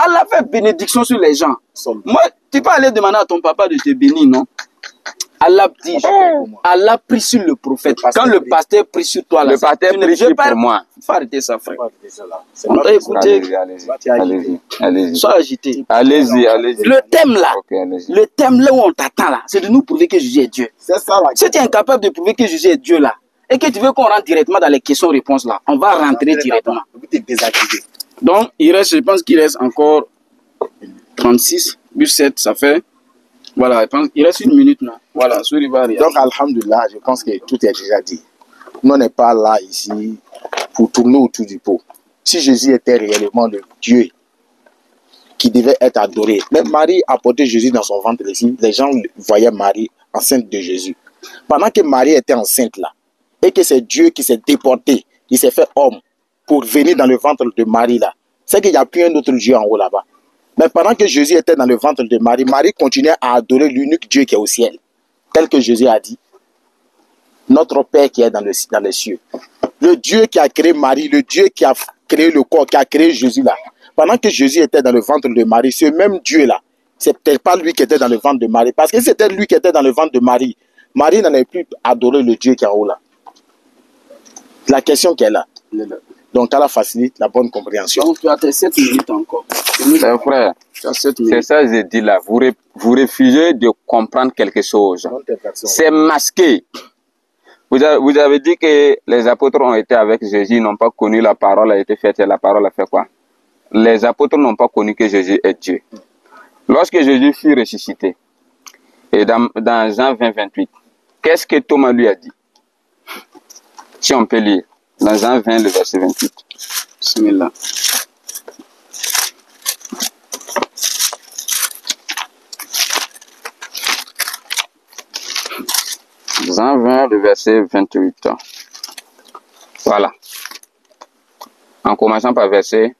Allah fait bénédiction sur les gens. Moi, tu peux aller demander à ton papa de te bénir, non? Allah dit, Allah prie sur le prophète. Quand le pasteur prie sur toi, là, le pasteur prie sur moi. Il faut arrêter ça, frère. On t'a écouté. Allez-y. Sois agité. Allez-y. Le thème là, Okay, le thème là où on t'attend là, c'est de nous prouver que Jésus est Dieu. C'est ça là. Si tu es incapable de prouver que Jésus est Dieu là, et que tu veux qu'on rentre directement dans les questions-réponses là, on va rentrer directement. Vous êtes désactivé. Donc, je pense qu'il reste encore 36, plus 7, ça fait. Voilà, il reste 1 minute là. Voilà, sur donc, alhamdulillah, je pense que tout est déjà dit. Nous, on n'est pas là ici pour tourner autour du pot. Si Jésus était réellement le Dieu qui devait être adoré, même Marie a porté Jésus dans son ventre ici, les gens voyaient Marie enceinte de Jésus. Pendant que Marie était enceinte là, et que c'est Dieu qui s'est déporté, il s'est fait homme pour venir dans le ventre de Marie là, c'est qu'il n'y a plus un autre Dieu en haut là-bas. Mais pendant que Jésus était dans le ventre de Marie, Marie continuait à adorer l'unique Dieu qui est au ciel. Tel que Jésus a dit, notre Père qui est dans les cieux. Le Dieu qui a créé Marie, le Dieu qui a créé le corps, qui a créé Jésus là. Pendant que Jésus était dans le ventre de Marie, ce même Dieu là, c'est peut-être pas lui qui était dans le ventre de Marie. Parce que si c'était lui qui était dans le ventre de Marie, Marie n'allait plus adorer le Dieu qui est en haut là. La question qui est là. Donc, Allah facilite la bonne compréhension. Donc, tu as tes 7 minutes encore. Frère, c'est ça que j'ai dit là. Vous refusez de comprendre quelque chose. C'est masqué. Vous avez dit que les apôtres ont été avec Jésus, n'ont pas connu la parole a été faite et la parole a fait quoi? Les apôtres n'ont pas connu que Jésus est Dieu. Lorsque Jésus fut ressuscité, et dans Jean 20, 28, qu'est-ce que Thomas lui a dit? Si on peut lire, dans Jean 20, le verset 28. Bismillah. Jean 20, le verset 28. Voilà. En commençant par verset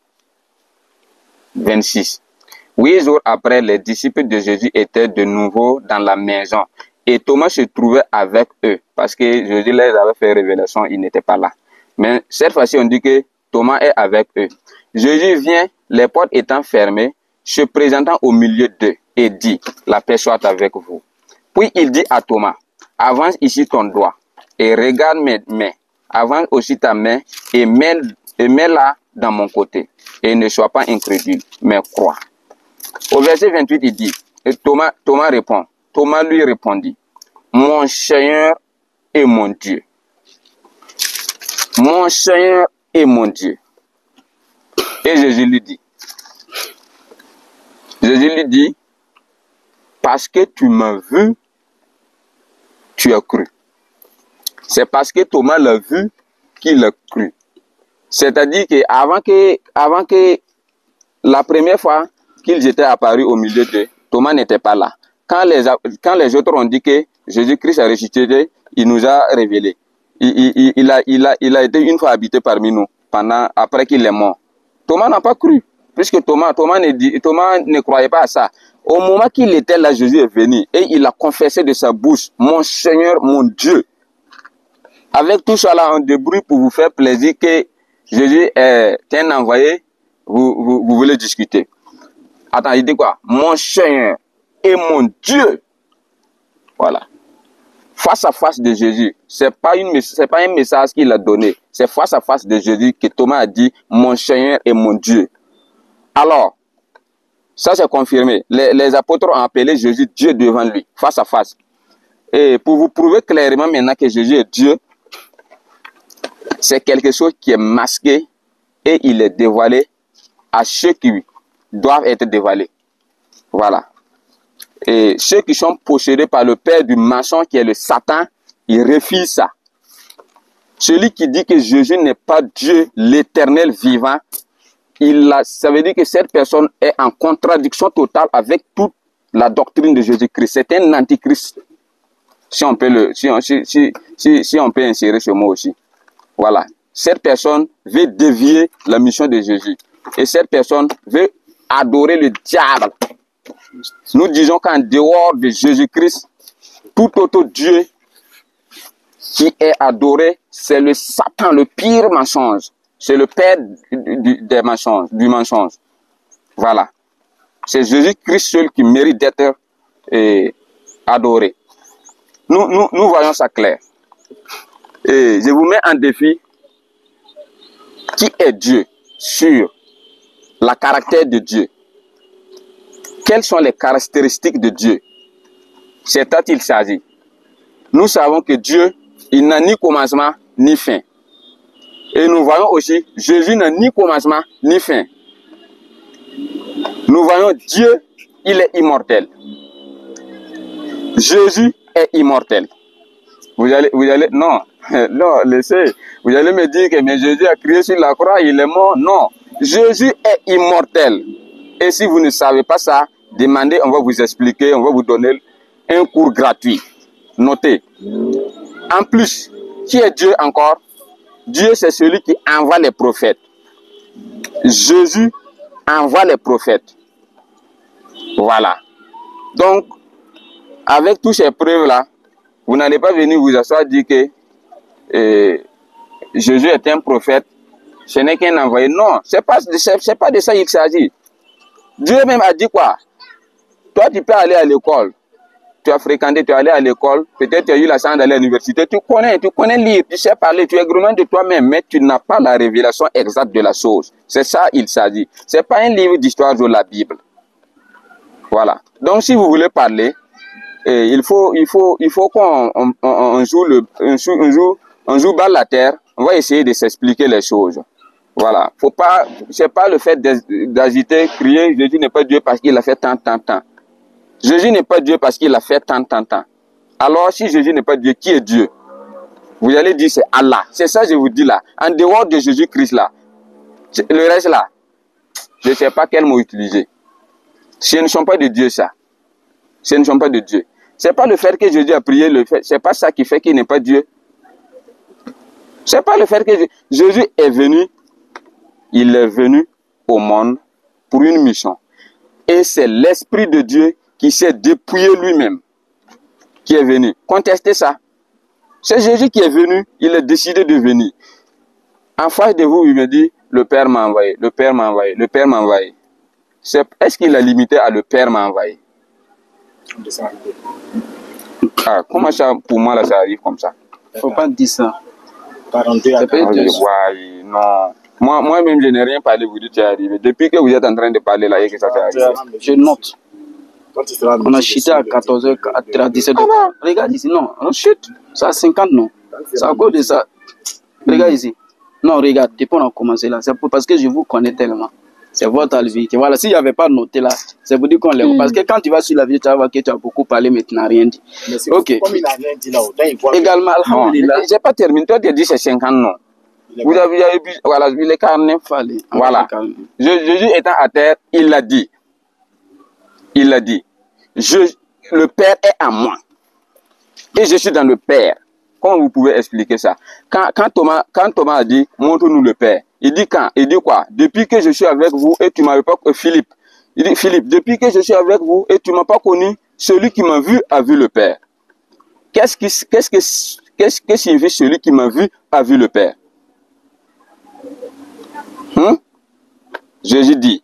26. 8 jours après, les disciples de Jésus étaient de nouveau dans la maison. Et Thomas se trouvait avec eux. Parce que Jésus les avait fait révélation, il n'était pas là. Mais cette fois-ci, on dit que Thomas est avec eux. Jésus vient, les portes étant fermées, se présentant au milieu d'eux et dit, la paix soit avec vous. Puis il dit à Thomas, avance ici ton doigt et regarde mes mains. Avance aussi ta main et mets-la dans mon côté. Et ne sois pas incrédule, mais crois. Au verset 28, il dit, et Thomas répond, Thomas lui répondit, mon Seigneur et mon Dieu. Mon Seigneur et mon Dieu. Et Jésus lui dit, parce que tu m'as vu, tu as cru. C'est parce que Thomas l'a vu qu'il a cru. C'est-à-dire qu'avant que la première fois qu'ils étaient apparus au milieu d'eux, Thomas n'était pas là. Quand les autres ont dit que Jésus-Christ a ressuscité, il nous a révélé. Il a été une fois habité parmi nous, après qu'il est mort. Thomas n'a pas cru, puisque Thomas ne croyait pas à ça. Au moment qu'il était là, Jésus est venu et il a confessé de sa bouche, mon Seigneur, mon Dieu. Avec tout cela, on débrouille pour vous faire plaisir que Jésus est un envoyé, vous voulez discuter. Attends, il dit quoi? Mon Seigneur et mon Dieu. Voilà. Face à face de Jésus, c'est pas un message qu'il a donné. C'est face à face de Jésus que Thomas a dit, mon Seigneur et mon Dieu. Alors, ça c'est confirmé. Les apôtres ont appelé Jésus Dieu devant lui, face à face. Et pour vous prouver clairement maintenant que Jésus est Dieu, c'est quelque chose qui est masqué et il est dévoilé à ceux qui doivent être dévoilés. Voilà. Et ceux qui sont possédés par le père du mensonge qui est le Satan, ils refusent ça. Celui qui dit que Jésus n'est pas Dieu, l'éternel vivant, ça veut dire que cette personne est en contradiction totale avec toute la doctrine de Jésus-Christ. C'est un antichrist. Si on peut insérer ce mot aussi. Voilà. Cette personne veut dévier la mission de Jésus. Et cette personne veut adorer le diable. Nous disons qu'en dehors de Jésus-Christ, tout autre Dieu qui est adoré, c'est le Satan, le pire mensonge. C'est le père du mensonge. Voilà. C'est Jésus-Christ seul qui mérite d'être adoré. Nous voyons ça clair. Et je vous mets en défi. Qui est Dieu sur la caractère de Dieu? Quelles sont les caractéristiques de Dieu? C'est dont il s'agit. Nous savons que Dieu, il n'a ni commencement ni fin. Et nous voyons aussi, Jésus n'a ni commencement ni fin. Nous voyons Dieu, il est immortel. Jésus est immortel. Vous allez, non, non, laissez. Vous allez me dire que mais Jésus a crié sur la croix, il est mort. Non, Jésus est immortel. Et si vous ne savez pas ça, demandez, on va vous expliquer, on va vous donner un cours gratuit. Notez. En plus, qui est Dieu encore? Dieu, c'est celui qui envoie les prophètes. Jésus envoie les prophètes. Voilà. Donc, avec toutes ces preuves-là, vous n'allez pas venir vous asseoir et dire que Jésus est un prophète. Ce n'est qu'un envoyé. Non, c'est pas de ça qu'il s'agit. Dieu même a dit quoi? Toi, tu peux aller à l'école. Tu as fréquenté, tu es allé à l'école. Peut-être tu as eu la chance d'aller à l'université. Tu connais lire, tu sais parler, tu es gourmand de toi-même, mais tu n'as pas la révélation exacte de la chose. C'est ça il s'agit. Ce n'est pas un livre d'histoire de la Bible. Voilà. Donc, si vous voulez parler, il faut qu'on joue bas la terre. On va essayer de s'expliquer les choses. Voilà. C'est pas le fait d'agiter, crier, Jésus n'est pas Dieu parce qu'il a fait tant. Jésus n'est pas Dieu parce qu'il a fait tant. Alors, si Jésus n'est pas Dieu, qui est Dieu? Vous allez dire c'est Allah. C'est ça je vous dis là. En dehors de Jésus-Christ là, le reste là, je ne sais pas quel mot utiliser. Ce ne sont pas de Dieu ça. Ce ne sont pas de Dieu. C'est pas le fait que Jésus a prié, c'est pas ça qui fait qu'il n'est pas Dieu. C'est pas le fait que Jésus est venu, il est venu au monde pour une mission. Et c'est l'Esprit de Dieu qui s'est dépouillé lui-même, qui est venu. Contestez ça. C'est Jésus qui est venu, il a décidé de venir. En face de vous, il me dit, le Père m'a envoyé, le Père m'a envoyé, le Père m'a envoyé. Est-ce qu'il a limité à le Père m'a envoyé? Ah, comment ça, pour moi, là, ça arrive comme ça? Faut pas dire ça. 42 à 42. Non. Moi-même, je n'ai rien parlé, vous dites que c'est arrivé. Depuis que vous êtes en train de parler là, et que ça s'est arrivé. Je note. On a chuté à 14h, à 17h. Regarde ici, non, on chute. C'est à 50, non. C'est à cause de ça. Regarde ici. Non, regarde, depuis on a commencé là. C'est parce que je vous connais tellement. C'est votre avis. Voilà, s'il n'y avait pas noté là, c'est pour dire qu'on l'aime. Parce que quand tu vas sur la vie, tu vas voir que tu as beaucoup parlé, mais tu n'as rien dit. Ok. Comme il n'a rien dit là, également, alhamdulillah. Je n'ai pas terminé. Toi, tu as dit c'est 50, non. Vous avez vu, voilà, les carnets. Voilà. Jésus étant à terre, il l'a dit. Il l'a dit. Le Père est en moi. Et je suis dans le Père. Comment vous pouvez expliquer ça? Quand Thomas a dit, montre-nous le Père. Il dit quand? Il dit quoi? Depuis que je suis avec vous et tu m'avais pas... Philippe. Il dit, Philippe, depuis que je suis avec vous et tu m'as pas connu, celui qui m'a vu a vu le Père. Qu'est-ce que signifie celui qui m'a vu a vu le Père? Jésus dit,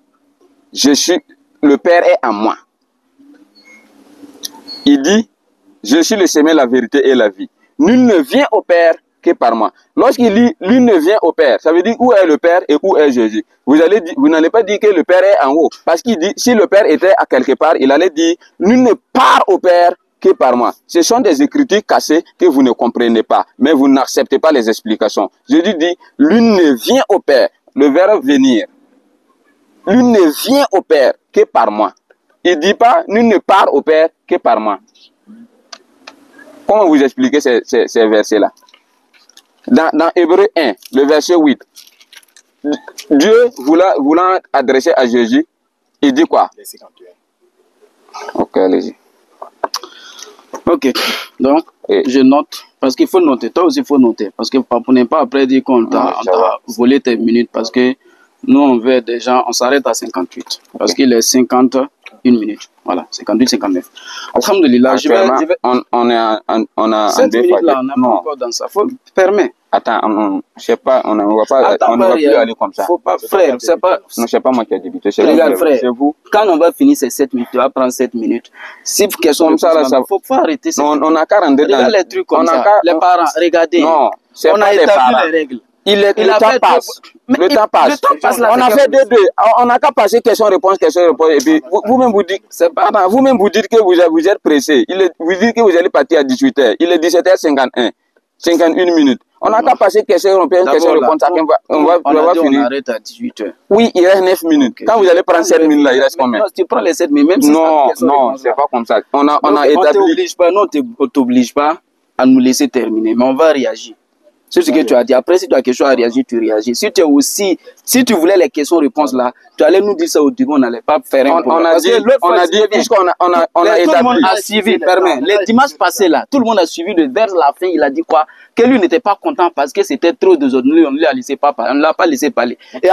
le Père est en moi. Il dit, je suis le chemin, la vérité et la vie. Nul ne vient au Père que par moi. Lorsqu'il dit, lui ne vient au Père, ça veut dire où est le Père et où est Jésus. Vous n'allez pas dire que le Père est en haut. Parce qu'il dit, si le Père était à quelque part, il allait dire, nul ne part au Père que par moi. Ce sont des écritures cassées que vous ne comprenez pas, mais vous n'acceptez pas les explications. Jésus dit, lui ne vient au Père. Le verbe venir. Lui ne vient au Père que par moi. Il ne dit pas, nul ne part au Père que par moi. Comment vous expliquez ces versets-là? Dans Hébreux 1, le verset 8, Dieu voulant adresser à Jésus, il dit quoi? Ok, allez-y. Ok, donc je note, parce qu'il faut noter, toi aussi il faut noter, parce que pour ne pas après dire qu'on t'a volé tes minutes, parce que nous on veut des gens, on s'arrête à 58, parce qu'il est 51 minutes, voilà, 58, 59. Alhamdulillah, je vais... On a 7 minutes là, on n'a pas encore dans ça, faut permettre. Attends, je sais pas, on ne va plus aller comme ça. Faut pas, frère, c'est pas... Non, c'est pas moi qui ai débuté. Regarde, frère, c'est vous. Quand on va finir ces 7 minutes, tu vas prendre 7 minutes. Si question comme ça, il faut pas arrêter. Non, on a 42 ans. Regarde les trucs comme ça. Les parents, regardez. Non, c'est on a établi les règles. Le temps passe. Le temps passe. On a fait deux. On n'a qu'à passer question-réponse, question-réponse. Et puis, vous-même vous dites, vous-même vous dites que vous êtes pressé. Vous dites que vous allez partir à 18h. Il est 17h51. 51 minutes. On n'a qu'à passer question-réponse, question-réponse. On va finir. On arrête à 18h. Oui, il reste 9 minutes. Okay. Quand vous allez prendre 7 minutes là, il reste combien? Tu prends les 7 minutes, même si non, c'est pas comme ça. On a établi. On ne t'oblige pas à nous laisser terminer, mais on va réagir. C'est ce que tu as dit. Après, si tu as quelque chose à réagir, tu réagis. Si tu voulais les questions-réponses là, tu allais nous dire ça au début, on n'allait pas faire un on a dit, puisqu'on a établi. Tout le monde a suivi, les dimanches passés là, tout le monde a suivi vers la fin, il a dit quoi? Que lui n'était pas content parce que c'était trop désordonné, on ne l'a pas laissé parler. Et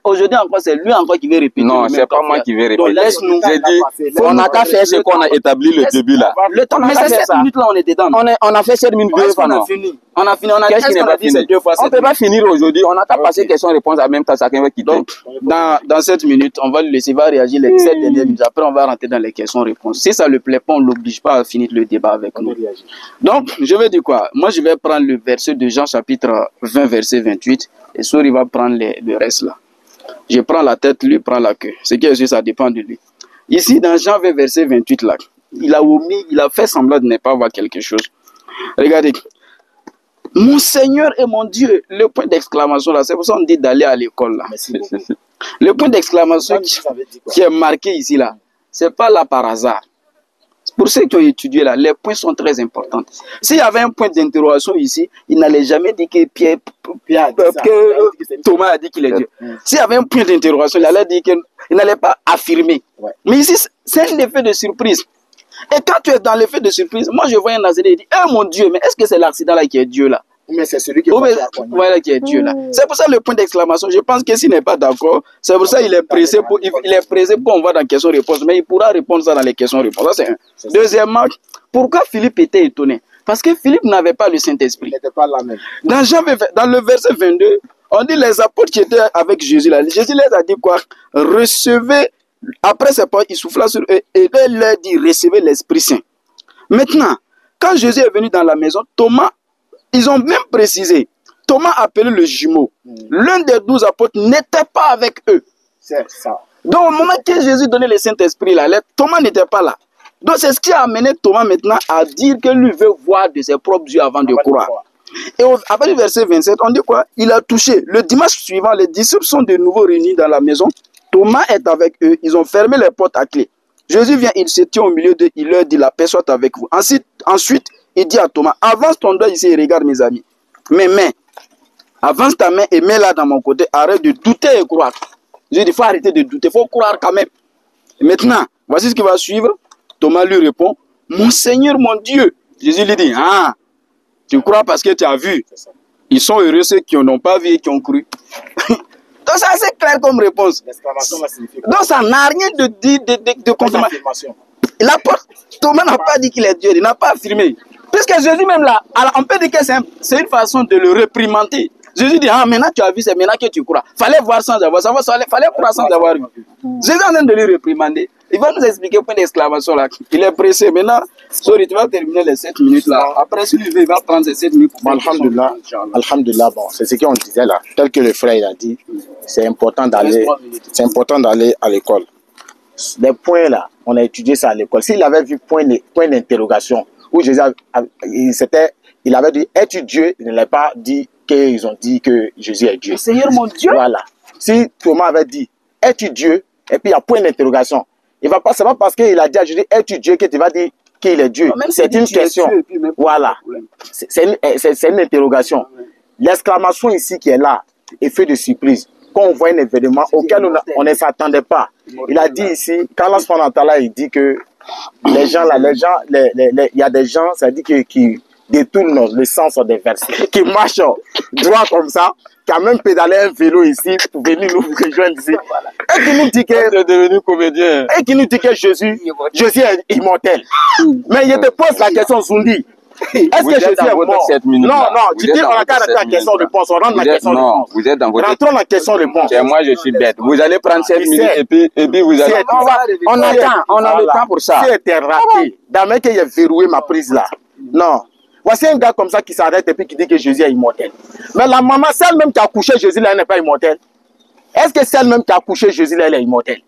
aujourd'hui encore, c'est lui encore qui veut répéter. Non, c'est pas moi qui vais répéter. Donc laisse-nous. J'ai dit, on n'a qu'à faire ce qu'on a établi le début là. Mais ces 7 minutes là, on était dedans. On a fait 7 minutes deux fois. On a fini. On a qu'est-ce qui n'est pas fini? On ne peut pas finir aujourd'hui. On n'a qu'à passer question-réponse en même temps, chacun va quitter. Donc, dans 7 minutes, on va le laisser, il va réagir les 7 dernières minutes. Après, on va rentrer dans les questions-réponses. Si ça ne le plaît pas, on ne l'oblige pas à finir le débat avec nous. Donc, je vais dire quoi? Moi, je vais prendre le verset de Jean chapitre 20, verset 28. Et Souri va prendre le reste là. Je prends la tête, lui prend la queue. Ce qui est juste, ça dépend de lui. Ici, dans Jean 20, verset 28 là, il a fait semblant de ne pas voir quelque chose. Regardez. Mon Seigneur et mon Dieu, le point d'exclamation là, c'est pour ça qu'on dit d'aller à l'école là. Le point d'exclamation qui est marqué ici là, c'est pas là par hasard. Pour ceux qui ont étudié là, les points sont très importants. S'il y avait un point d'interrogation ici, il n'allait jamais dire que Thomas a dit qu'il est Dieu. S'il y avait un point d'interrogation, il allait dire qu'il n'allait pas affirmer. Mais ici, c'est un effet de surprise. Et quand tu es dans l'effet de surprise, moi je vois un Nazaré et dit, eh mon Dieu, mais est-ce que c'est l'accident là qui est Dieu là? Mais c'est celui qui est, voilà, qui est Dieu là. C'est pour ça le point d'exclamation. Je pense que s'il n'est pas d'accord, c'est pour ça qu'il est pressé pour qu'on va dans les questions-réponses. Mais il pourra répondre ça dans les questions-réponses. Ça, c'est un. Deuxièmement, pourquoi Philippe était étonné? Parce que Philippe n'avait pas le Saint-Esprit. Il n'était pas là même. Dans le verset 22, on dit les apôtres qui étaient avec Jésus là. Jésus les a dit quoi? Recevez. Après ces paroles, il souffla sur eux et il leur dit, recevez l'Esprit Saint. Maintenant, quand Jésus est venu dans la maison, Thomas, ils ont même précisé, Thomas appelé le jumeau. L'un des 12 apôtres n'était pas avec eux. C'est ça. Donc au moment que Jésus donnait le Saint-Esprit, Thomas n'était pas là. Donc c'est ce qui a amené Thomas maintenant à dire que lui veut voir de ses propres yeux avant de croire. Et après le verset 27, on dit quoi? Il a touché. Le dimanche suivant, les disciples sont de nouveau réunis dans la maison. Thomas est avec eux, ils ont fermé les portes à clé. Jésus vient, il se tient au milieu d'eux, il leur dit, la paix soit avec vous. Ensuite, il dit à Thomas, avance ton doigt ici et regarde mes amis. Mes mains, avance ta main et mets-la dans mon côté, arrête de douter et croire. Jésus dit, il faut arrêter de douter, il faut croire quand même. Et maintenant, voici ce qui va suivre. Thomas lui répond, mon Seigneur, mon Dieu. Jésus lui dit, ah, tu crois parce que tu as vu. Ils sont heureux ceux qui n'ont pas vu et qui ont cru. Donc c'est assez clair comme réponse. Donc ça n'a rien de confirmation. Thomas n'a pas dit qu'il est Dieu, il n'a pas affirmé. Puisque Jésus même là, alors on peut dire que c'est une façon de le réprimander. Jésus dit, ah maintenant tu as vu, c'est maintenant que tu crois. Fallait voir sans avoir, fallait croire sans avoir vu. Jésus est en train de lui réprimander. Il va nous expliquer le point d'exclamation là. Il est pressé. Maintenant, sorry, tu vas terminer les 7 minutes là. Après, si tu veux, il va prendre ces 7 minutes. Alhamdulillah, bon, c'est ce qu'on disait là. Tel que le frère il a dit, c'est important d'aller à l'école. Les points là, on a étudié ça à l'école. S'il avait vu point d'interrogation, où Jésus il avait dit, es-tu Dieu? Il ne l'a pas dit qu'ils ont dit que Jésus est Dieu. Seigneur mon Dieu. Voilà. Si Thomas avait dit, es-tu Dieu? Et puis il y a point d'interrogation. C'est pas parce qu'il a dit à Jésus, es-tu Dieu, que tu vas dire qu'il est Dieu. C'est une question. Voilà. C'est une interrogation. L'exclamation ici qui est là, effet de surprise. Quand on voit un événement auquel on ne s'attendait pas. Il a dit ici, quand Allah subhanahu wa ta'ala, il dit que les gens, il y a des gens, ça dit qui détournent le sens des versets, qui marchent droit comme ça, qui a même pédalé un vélo ici pour venir nous rejoindre ici. Et qui nous dit que est devenu comédien. Et qui nous dit que Jésus est immortel. Mais il te pose la question, Zundi. Est-ce que Jésus est mort? 7 minutes. Non, non, Vous tu êtes dis dans on a votre qu'à arrêter 7 la question-réponse. On rentre dans la question-réponse. Non, vous êtes dans votre... Rentrons dans la question-réponse. C'est moi, je suis bête. Vous allez prendre 7 minutes et puis vous allez... On a le temps pour ça. Si était raté, dans le mec qui a verrouillé ma prise là. Non. Voici un gars comme ça qui s'arrête et puis qui dit que Jésus est immortel. Mais la maman, celle-même qui a couché Jésus là, elle n'est pas immortelle. Est-ce que celle-même qui a couché Jésus là, elle est immortelle?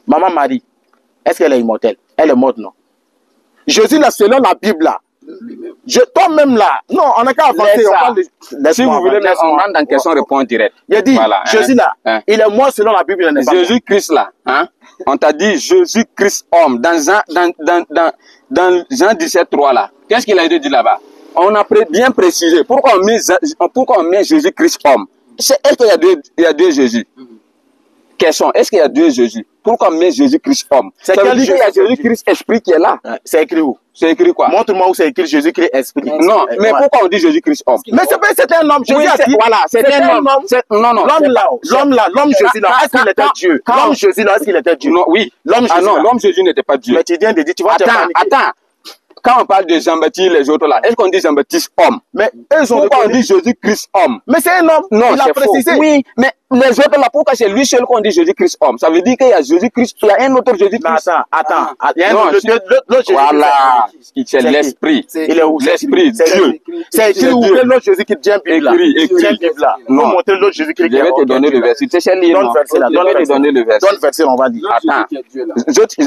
Maman Marie, est-ce qu'elle est immortelle? Elle est morte, non? Jésus là, selon la Bible là, toi-même là, non, on n'a qu'à avancer. On parle de... Si vous voulez, on rentre dans question-réponse directe. Il a dit, voilà, Jésus là, il est mort selon la Bible, il n'est pas mort. Jésus-Christ là, hein? On t'a dit Jésus-Christ homme. Dans Jean 17:3 là, qu'est-ce qu'il a dit là-bas? On a bien précisé. Pourquoi on met Jésus-Christ homme? Est-ce qu'il y a deux Jésus? Question, est-ce qu'il y a deux Jésus? Pourquoi on met Jésus-Christ homme? Ça veut dire qu'il y a Jésus-Christ esprit qui est là. C'est écrit où? C'est écrit quoi? Montre-moi où c'est écrit Jésus-Christ esprit. Non, mais pourquoi on dit Jésus-Christ homme? Mais c'est un homme. Jésus a dit, voilà, c'est un homme. Non, non. L'homme Jésus là, est-ce qu'il était Dieu? L'homme Jésus là, est-ce qu'il était Dieu? Non, oui. L'homme Jésus. Non, l'homme Jésus n'était pas Dieu. Mais tu viens de dire, tu vois, attends. Quand on parle de Jean-Baptiste, les autres là, est-ce qu'on dit Jean-Baptiste homme? Mais eux ont pourquoi on dit Jésus-Christ homme? Mais c'est un homme. Non, il a précisé. Oui, mais les autres là, pourquoi c'est lui seul qu'on dit Jésus-Christ homme? Ça veut dire qu'il y a Jésus-Christ, il y a un autre Jésus-Christ. Attends. Il y a un autre Jésus-Christ. Voilà, c'est l'esprit. Il est où? L'esprit, Dieu. C'est écrit où? Quel autre Jésus-Christ vient là? Écrit. Non. Montrer l'autre Jésus-Christ. Je vais te donner le verset. Tu sais lire, non? Je vais te donner le verset. Donne le verset, on va dire. Attends.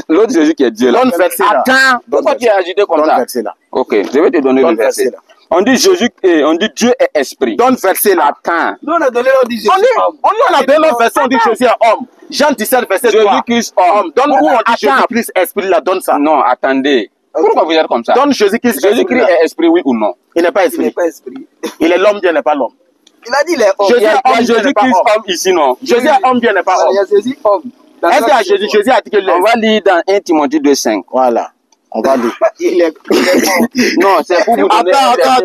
L'autre Jésus qui est Dieu là. Donne le verset là. Attends. Pourquoi tu as agité comme ça? Donne le verset là. Ok, je vais te donner le verset. On dit Dieu est esprit. Donne verset là. Attends. Nous on a donné on dit Jésus. On a donné notre verset, on dit Jésus est homme. Jean 17, verset 3. Jésus-Christ homme. Donne où on dit Jésus-Christ esprit là, donne ça. Non, attendez. Pourquoi vous êtes comme ça? Donne Jésus-Christ. Jésus-Christ est esprit, oui ou non? Il n'est pas esprit. Il n'est pas esprit. Il est l'homme, Dieu n'est pas l'homme. Il a dit les hommes. Jésus est homme, Jésus-Christ homme ici, non? Jésus est homme, Dieu n'est pas homme. Il y a Jésus homme. Est-ce qu'il y a Jésus? Jésus a dit que on va lire dans 1 Timothée 2:5. Voilà. On va lire. Il est non, c'est pour vous donner attends.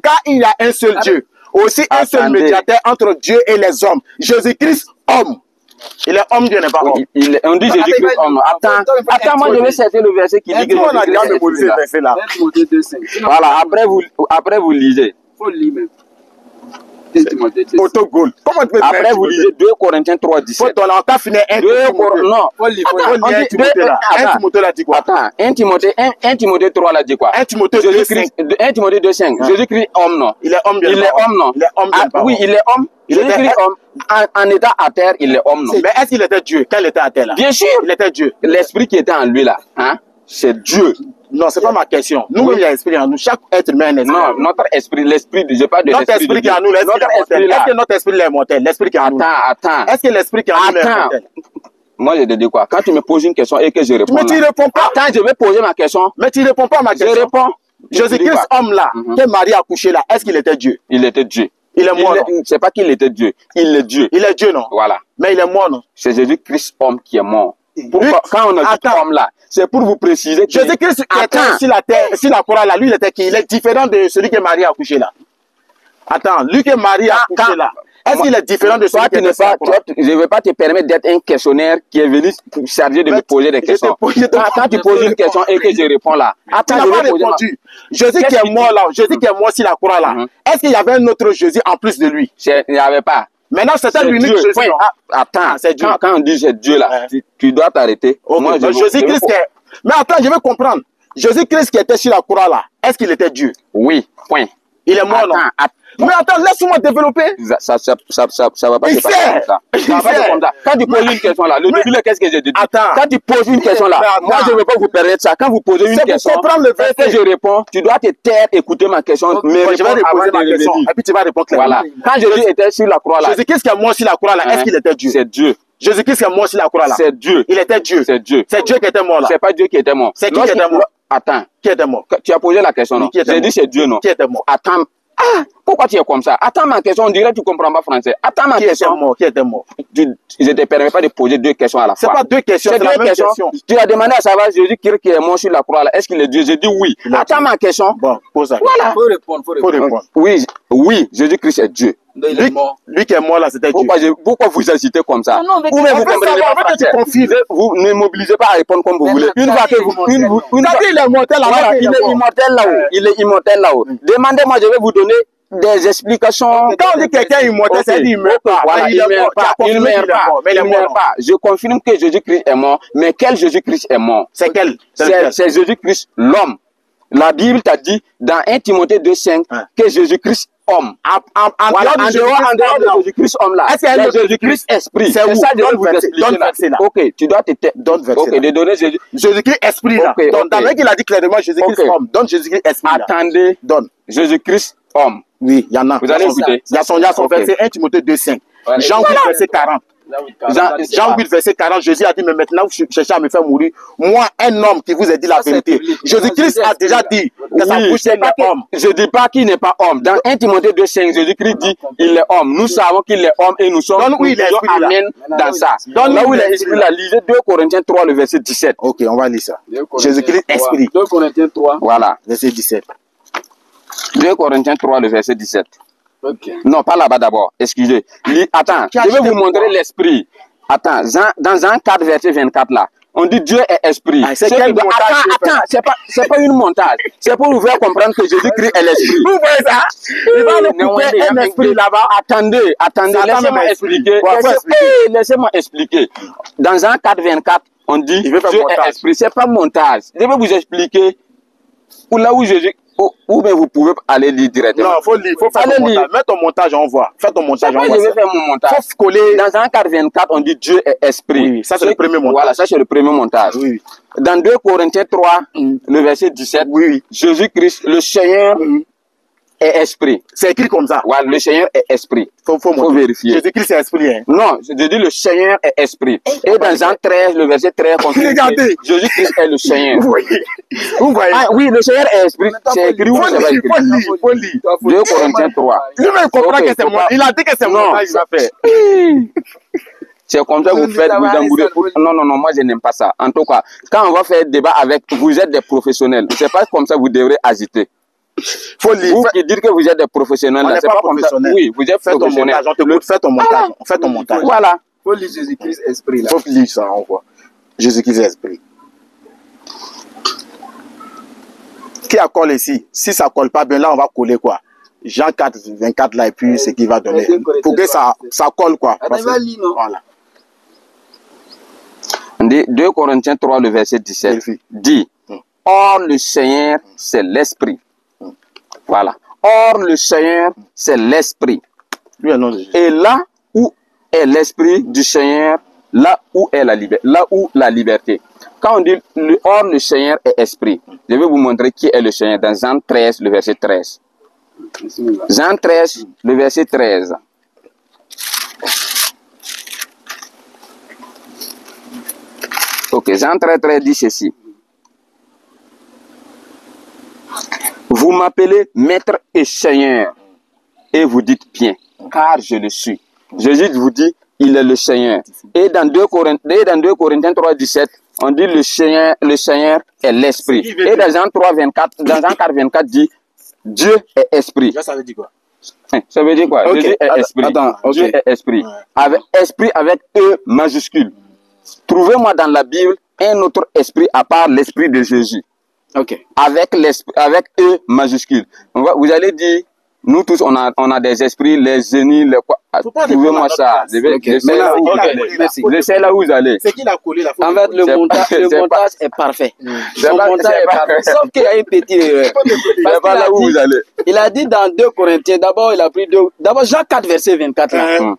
Quand il y a un seul Dieu, aussi un seul médiateur entre Dieu et les hommes, Jésus-Christ homme. Il est homme, Dieu n'est pas homme. On dit Jésus-Christ homme. Attends, moi je vais chercher le verset qui dit que Jésus-Christ est là. Voilà, après vous lisez. Faut lire même. Autogol. Comment tu peux après vous lisez 2 Corinthiens 3:17. Faut ton encore finir 1 non. Faut lire 1 Timothée là. 1 Timothée là dit quoi? Attends, 1 Timothée 3 là dit quoi? 1 Timothée 2:5. Jésus-Christ homme non. Il est homme, il est homme non. Il est homme, oui, il est homme. Jésus-Christ homme. En état à terre, il est homme non. Mais est-ce qu'il était Dieu quand il était à terre là? Bien sûr. Il était Dieu. L'esprit qui était en lui là, hein? C'est Dieu. Non, c'est pas ma question. Nous, il y a l'esprit en nous. Chaque être humain est esprit. Non, notre esprit, l'esprit, je parle de notre esprit qui est en nous, l'esprit est mortel. Est-ce que notre esprit est mortel? L'esprit qui est en nous. Attends. Est-ce que l'esprit qui est en nous est mortel? Moi, je te dis quoi? Quand tu me poses une question et que je réponds. Mais tu réponds pas. Attends, je vais poser ma question. Mais tu réponds pas à ma question. Je réponds. Jésus-Christ, homme là, que Marie a couché là, est-ce qu'il était Dieu? Il était Dieu. Il est mort, non? C'est pas qu'il était Dieu. Il est Dieu. Il est Dieu, non? Voilà. Mais il est mort, non? C'est Jésus-Christ, homme, qui est mort. Pourquoi, quand on a dit homme là, c'est pour vous préciser que Jésus-Christ qui était sur la terre, sur la croix là, lui il était qui? Il est différent de celui que Marie a couché là. Attends, lui que Marie a couché là, est-ce qu'il est différent de celui qui était sur la croix? Je ne vais pas te permettre d'être un questionnaire qui est venu chargé de me poser des questions. Quand tu poses une question et que je réponds là, attends, tu n'as pas répondu. Jésus qui est mort là, Jésus qui est mort sur la croix là, est-ce qu'il y avait un autre Jésus en plus de lui? Il n'y avait pas. Maintenant, c'était l'unique Jésus. Attends, quand on dit c'est Dieu là, tu dois t'arrêter. Moi, Jésus-Christ mais attends, je veux comprendre. Jésus-Christ qui était sur la croix là, est-ce qu'il était Dieu? Oui, point. Il est mort, non? Mais attends, laisse-moi développer. Ça va pas se passer comme ça. Ça va pas se comme ça. Quand tu poses une question là, le début là, qu'est-ce que j'ai dit? Quand tu poses une question là, moi je ne veux pas vous permettre ça. Quand vous posez une question, que je réponds, tu dois te taire, écouter ma question, mais je vais répondre ma question. Et puis tu vas répondre clairement. Voilà. Quand Jésus était sur la croix là, Jésus-Christ qui est mort sur la croix là, est-ce qu'il était Dieu? C'est Dieu. Jésus-Christ qui est mort sur la croix là. C'est Dieu. Il était Dieu. C'est Dieu. C'est Dieu qui était mort là. C'est pas Dieu qui était mort. C'est qui était mort? Attends. Qui était mort? Tu as posé la question, non? J'ai dit c'est Dieu, non? Qui était mort? Attends. Pourquoi tu es comme ça? Attends ma question, on dirait que tu ne comprends pas français. Attends ma question. Qui était mort? Je ne te permets pas de poser 2 questions à la fois. C'est pas 2 questions, c'est la même question. Tu as demandé à savoir Jésus-Christ qui est mort sur la croix là. Est-ce qu'il est Dieu? J'ai dit oui. Attends ma question. Bon, pose ça. Faut répondre. Oui, Jésus-Christ est Dieu. Il est mort. Lui qui est mort là, c'était Dieu. Pourquoi vous agitez comme ça? Non, mais ou même vous on veut comprenez savoir, pas on veut que tu français. confies. Vous ne m'obligez pas à répondre comme vous voulez. Une fois que vous... Il est mortel là-bas. Voilà, il est immortel là-haut. Il est immortel là-haut. Demandez-moi, je vais vous donner des explications. Quand on dit quelqu'un est immortel, c'est qu'il ne meurt pas. Voilà, il ne meurt pas. Il ne meurt pas. Il ne meurt pas. Je confirme que Jésus-Christ est mort. Mais quel Jésus-Christ est mort? C'est quel? C'est Jésus-Christ, l'homme. La Bible t'a dit dans 1 Timothée 2,5 que Jésus-Christ homme. En dehors de Jésus-Christ homme là. Est-ce que Jésus-Christ esprit? C'est ça que je vais vous expliquer là. Ok, tu dois te donne verset. Ok, de donner Jésus-Christ esprit là. Dans le mec il a dit clairement Jésus-Christ homme. Donne Jésus-Christ esprit là. Attendez. Donne. Jésus-Christ homme. Oui, il y en a. Vous allez écouter. Il y a son verset 1 Timothée 2,5. Jean 8 verset 40. Jean 8 verset 40, Jésus a dit, mais maintenant vous cherchez à me faire mourir. Moi, un homme qui vous a dit la vérité. Jésus-Christ a déjà dit que sa bouche est homme. Je ne dis pas qu'il n'est pas homme. Dans 1 Timothée 2,5, Jésus-Christ dit il est homme. Nous savons qu'il est homme et nous sommes amen dans ça. Là où il est esprit, là, lisez 2 Corinthiens 3, le verset 17. Ok, on va lire ça. Jésus-Christ esprit. 2 Corinthiens 3. Voilà. Verset 17. 2 Corinthiens 3, le verset 17. Okay. Non, pas là-bas d'abord. Excusez. Attends, je vais vous montrer l'esprit. Attends, dans Jean 4, verset 24 là, on dit Dieu est esprit. Attends, c'est pas une montage. C'est pour vous faire comprendre que Jésus-Christ est l'esprit. Vous voyez ça? Il va nous couper un esprit là-bas. Attendez, laissez-moi expliquer. Laissez-moi expliquer. Dans Jean 4, 24, on dit Dieu est esprit. C'est pas montage. Je vais vous expliquer là où Jésus... Ou bien vous pouvez aller lire directement. Non, faut lire, faut faire ton montage. Mets ton montage, on voit. Fais ton montage, on voit. Je vais faire mon montage. Faut coller. Dans Jean 4, 24, on dit Dieu est esprit. Oui, ça c'est le premier montage. Voilà, ça c'est le premier montage. Oui. Dans 2 Corinthiens 3, le verset 17, Jésus-Christ, le Seigneur est esprit. C'est écrit comme ça. Voilà, le Seigneur est esprit. Faut vérifier. Jésus-Christ est esprit. Hein? Non, je dis le Seigneur est esprit. Et dans Jean 13, le verset 13, regardez, Jésus-Christ est le Seigneur. Vous voyez. Ah oui, le Seigneur est esprit. C'est écrit où c'est pas écrit? Faut lire. 2 Corinthiens 3. Lui-même comprend que c'est moi. Il a dit que c'est moi. Il va faire. C'est comme ça que vous faites, vous embourrez. Non, moi je n'aime pas ça. En tout cas, quand on va faire débat avec, vous êtes des professionnels. C'est pas comme ça que vous devrez agiter. Faut lire. Vous qui dites que vous êtes des professionnels, c'est pas comme ça. Oui, vous êtes professionnels. Fais ton montage. Fais ton montage. Voilà. Faut lire Jésus-Christ esprit là. Faut lire ça, on voit. Jésus-Christ esprit. Qui a collé ici? Si ça colle pas bien, là on va coller quoi? Jean 4, 24 là et puis ce qui va donner. Pour que ça colle quoi. Voilà. 2 Corinthiens 3, le verset 17 dit or le Seigneur c'est l'esprit. Voilà. Or le Seigneur c'est l'esprit. Et là où est l'esprit du Seigneur, là où est la liberté. Quand on dit or le Seigneur est esprit, je vais vous montrer qui est le Seigneur dans Jean 13, le verset 13. Jean 13, le verset 13. Ok, Jean 13, 13 dit ceci. Vous m'appelez maître et Seigneur, et vous dites bien, car je le suis. Jésus vous dit, il est le Seigneur. Et dans 2 Corinthiens 3, 17, on dit le Seigneur est l'esprit. Et dans Jean 3, 24, dans Jean 4, 24 dit, Dieu est esprit. Ça veut dire quoi? Ça veut dire quoi? Okay. Jésus est esprit. Dieu est esprit. Avec esprit avec E majuscule. Trouvez-moi dans la Bible un autre esprit à part l'esprit de Jésus. Ok. Avec E majuscule. Vous allez dire, nous tous, on a des esprits, les génies, les quoi. Trouvez-moi ça. Je sais là où vous allez. C'est qui l'a collé là? En fait, le montage est parfait. Son montage est parfait. Sauf qu'il y a une petite erreur. C'est pas là où vous allez. Il a dit dans 2 Corinthiens, d'abord il a pris d'abord Jean 4, verset 24 là.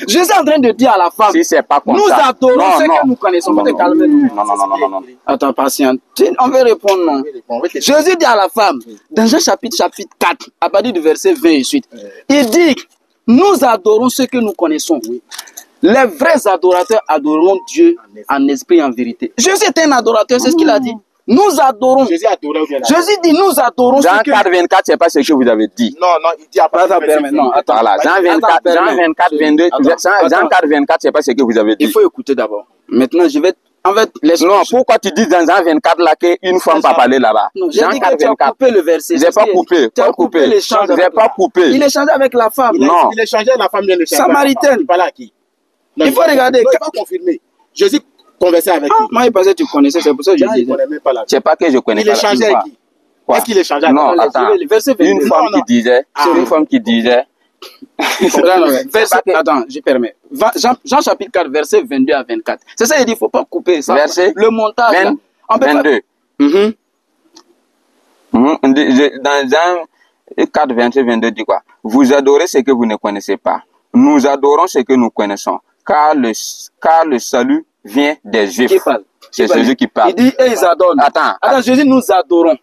Je suis en train de dire à la femme, si c'est pas comme nous ça. adorons ce que nous connaissons. Non. Attends, patiente. On veut répondre non. Jésus dit à la femme, dans Jean chapitre 4, à partir du verset 20 et suite, il dit, nous adorons ce que nous connaissons. Les vrais adorateurs adoreront Dieu en esprit et en vérité. Jésus est un adorateur, c'est ce qu'il a dit. Nous adorons. Jésus dit nous adorons. Jean 4, 24, c'est pas ce que vous avez dit. Non, il dit après. Non, attends. Voilà, Jean 24, 22, Jean 4, 24, c'est pas ce que vous avez dit. Il faut écouter d'abord. Maintenant, je vais En fait, Non, pourquoi tu dis dans Jean 24 là qu'une femme peut parler là-bas? Non, j'ai Jean dit que tu as 24. coupé le verset. J'ai pas coupé. Tu as coupé l'échange. J'ai pas coupé. Il échangeait avec la femme. Non. Il échangeait la femme bien échangée. Samaritaine. Pas là à qui? Non, Il faut regarder. Non, il va confirmer. Jésus conversait avec qui? Moi, il pensait que tu connaissais, c'est pour ça que je Il ne disais. connaît même pas la C'est pas que je connais Il pas. échangeait avec qui? Quoi? Est-ce qu'il échangeait avec Non, qui? attends. Le verset 22. Une femme qui disait, c'est une femme qui disait, Attends, je permets. Jean chapitre 4, verset 22 à 24. C'est ça, il dit, il ne faut pas couper ça. Verset Le montage. 20, là. On peut 22. Pas... Mhm. Dans Jean 4, 22, 22 dit quoi? Vous adorez ce que vous ne connaissez pas. Nous adorons ce que nous connaissons. Car le salut vient des Juifs. Qui parle? C'est Jésus qui parle. Il dit, et ils adorent. Attends, Jésus, nous adorons.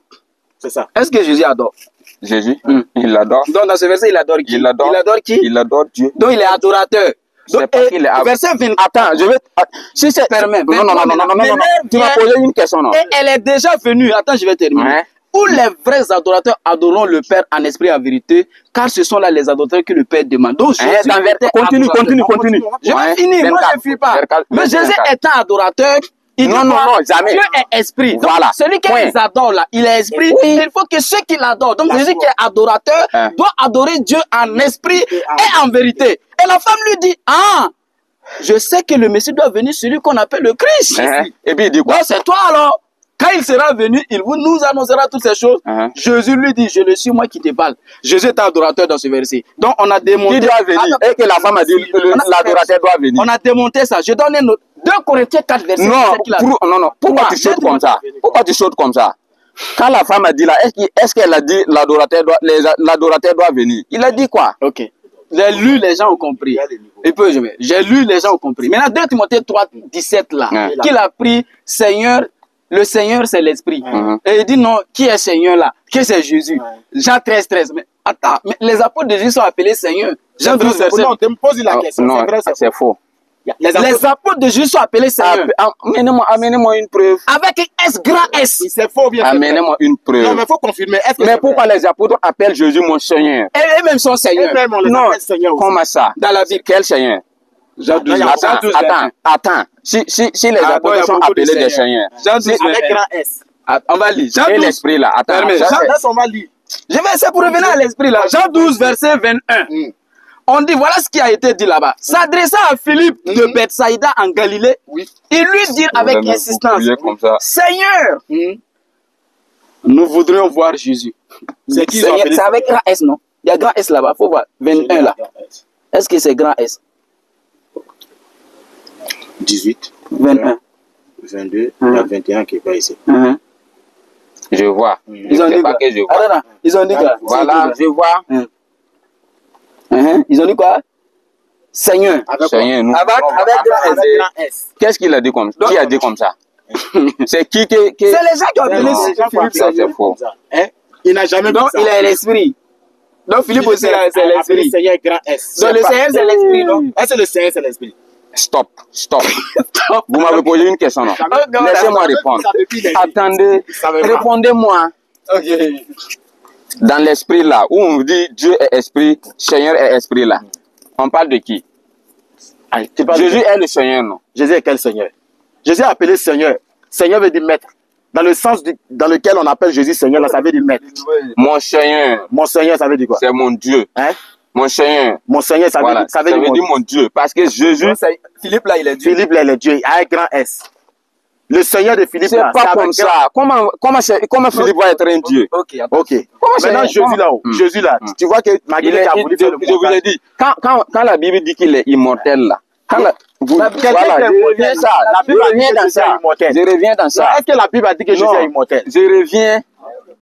C'est ça. Est-ce que Jésus adore? Jésus, il adore. Donc, dans ce verset, il adore qui? Il adore qui? Il adore Dieu. Donc, il est adorateur. C'est pas qu'il est verset 24. Attends, je vais. Si c'est. Permet. Non. Tu m'as posé une question, non? Et elle est déjà venue. Attends, je vais terminer. Ouais. Où les vrais adorateurs adoreront le Père en esprit et en vérité, car ce sont là les adorateurs que le Père demande. Donc, Jésus Continue. Je vais finir, moi je ne fuis pas. Mais Jésus étant adorateur, il dit non, jamais. Dieu est esprit. Donc, Voilà. celui qui les adore là, il est esprit. Oui. Il faut que ceux qui l'adorent, donc Jésus qui est adorateur, doit adorer Dieu en esprit et en vérité. Et la femme lui dit, ah, je sais que le Messie doit venir, celui qu'on appelle le Christ. Et puis il dit quoi? Donc c'est toi alors. Quand il sera venu, il nous annoncera toutes ces choses. Jésus lui dit, je le suis moi qui te parle. Jésus est adorateur dans ce verset. Donc on a démontré. Qui doit venir? Et que la femme a dit l'adorateur doit venir. On a démonté ça. Je donne une autre. 2 Corinthiens 4 verset. Non. Pourquoi tu sautes comme ça? Pourquoi tu sautes comme ça? Quand la femme a dit là, est-ce qu'elle a dit l'adorateur doit venir? Il a dit quoi? Ok. J'ai lu, les gens ont compris. J'ai lu, les gens ont compris. Maintenant, 2 Timothée 3, 17 là, qu'il a pris Seigneur. Le Seigneur, c'est l'Esprit. Et il dit non, qui est Seigneur là? Qui c'est Jésus? Jean 13, 13. Mais attends, mais les apôtres de Jésus sont appelés Seigneur. Jean 12, verset. Non, tu me poses la question. Non, c'est faux. Les apôtres de Jésus sont appelés Seigneur. Amenez-moi une preuve. Avec un S, grand S. C'est faux, bien sûr. Amenez-moi une preuve. Non, mais il faut confirmer. Mais pourquoi les apôtres appellent Jésus mon Seigneur? Et même son Seigneur. Eux-mêmes, on les appelle Seigneur aussi. Comment ça? Dans la Bible. Quel Seigneur? Attends. Si les apôtres sont appelés des seigneurs. Avec grand S. On va lire. Et l'esprit là. Attends. On va lire. C'est pour revenir à l'esprit là. Jean 12, verset 21. On dit, voilà ce qui a été dit là-bas. S'adressant à Philippe de Bethsaïda en Galilée, il lui dit avec insistance, Seigneur, nous voudrions voir Jésus. C'est avec grand S, non? Il y a grand S là-bas, il faut voir. 21 là. Est-ce que c'est grand S? 18, 21, 22, il y a 21 qui est pas ici. Je vois. Ils ont dit quoi? Ils ont dit quoi? Voilà, je vois. Ils ont dit quoi? Seigneur. Seigneur, nous. Avec grand S. Qu'est-ce qu'il a dit comme ça? Qui a dit comme ça? C'est qui C'est les gens qui ont appelé Philippe Seigneur. C'est faux. Il n'a jamais dit ça. Donc, il a l'esprit. Donc, Philippe aussi, c'est l'esprit. Le Seigneur est grand S. Donc, le Seigneur, c'est l'esprit, non? Est-ce que le Seigneur, c'est l'esprit? Stop. Vous m'avez posé une question, non? Laissez-moi répondre. Attendez, répondez-moi. Dans l'esprit là, où on dit Dieu est esprit, Seigneur est esprit là, on parle de qui? Jésus est le Seigneur, non? Jésus est quel Seigneur? Jésus est appelé Seigneur. Seigneur veut dire maître. Dans le sens dans lequel on appelle Jésus Seigneur, là, ça veut dire maître. Mon Seigneur. Mon Seigneur, ça veut dire quoi? C'est mon Dieu. Mon Seigneur. Mon Seigneur, ça veut dire mon Dieu. Parce que Jésus. Philippe là, il est Dieu. Philippe là, il est Dieu. Avec grand S. Le Seigneur de Philippe là. C'est pas comme ça. Comment Philippe va être un Dieu? Ok. Maintenant, Jésus là. Tu vois que malgré qu'il a voulu faire le je vous l'ai dit. Quand la Bible dit qu'il est immortel là. Je reviens dans ça. Est-ce que la Bible a dit que Jésus est immortel? Je reviens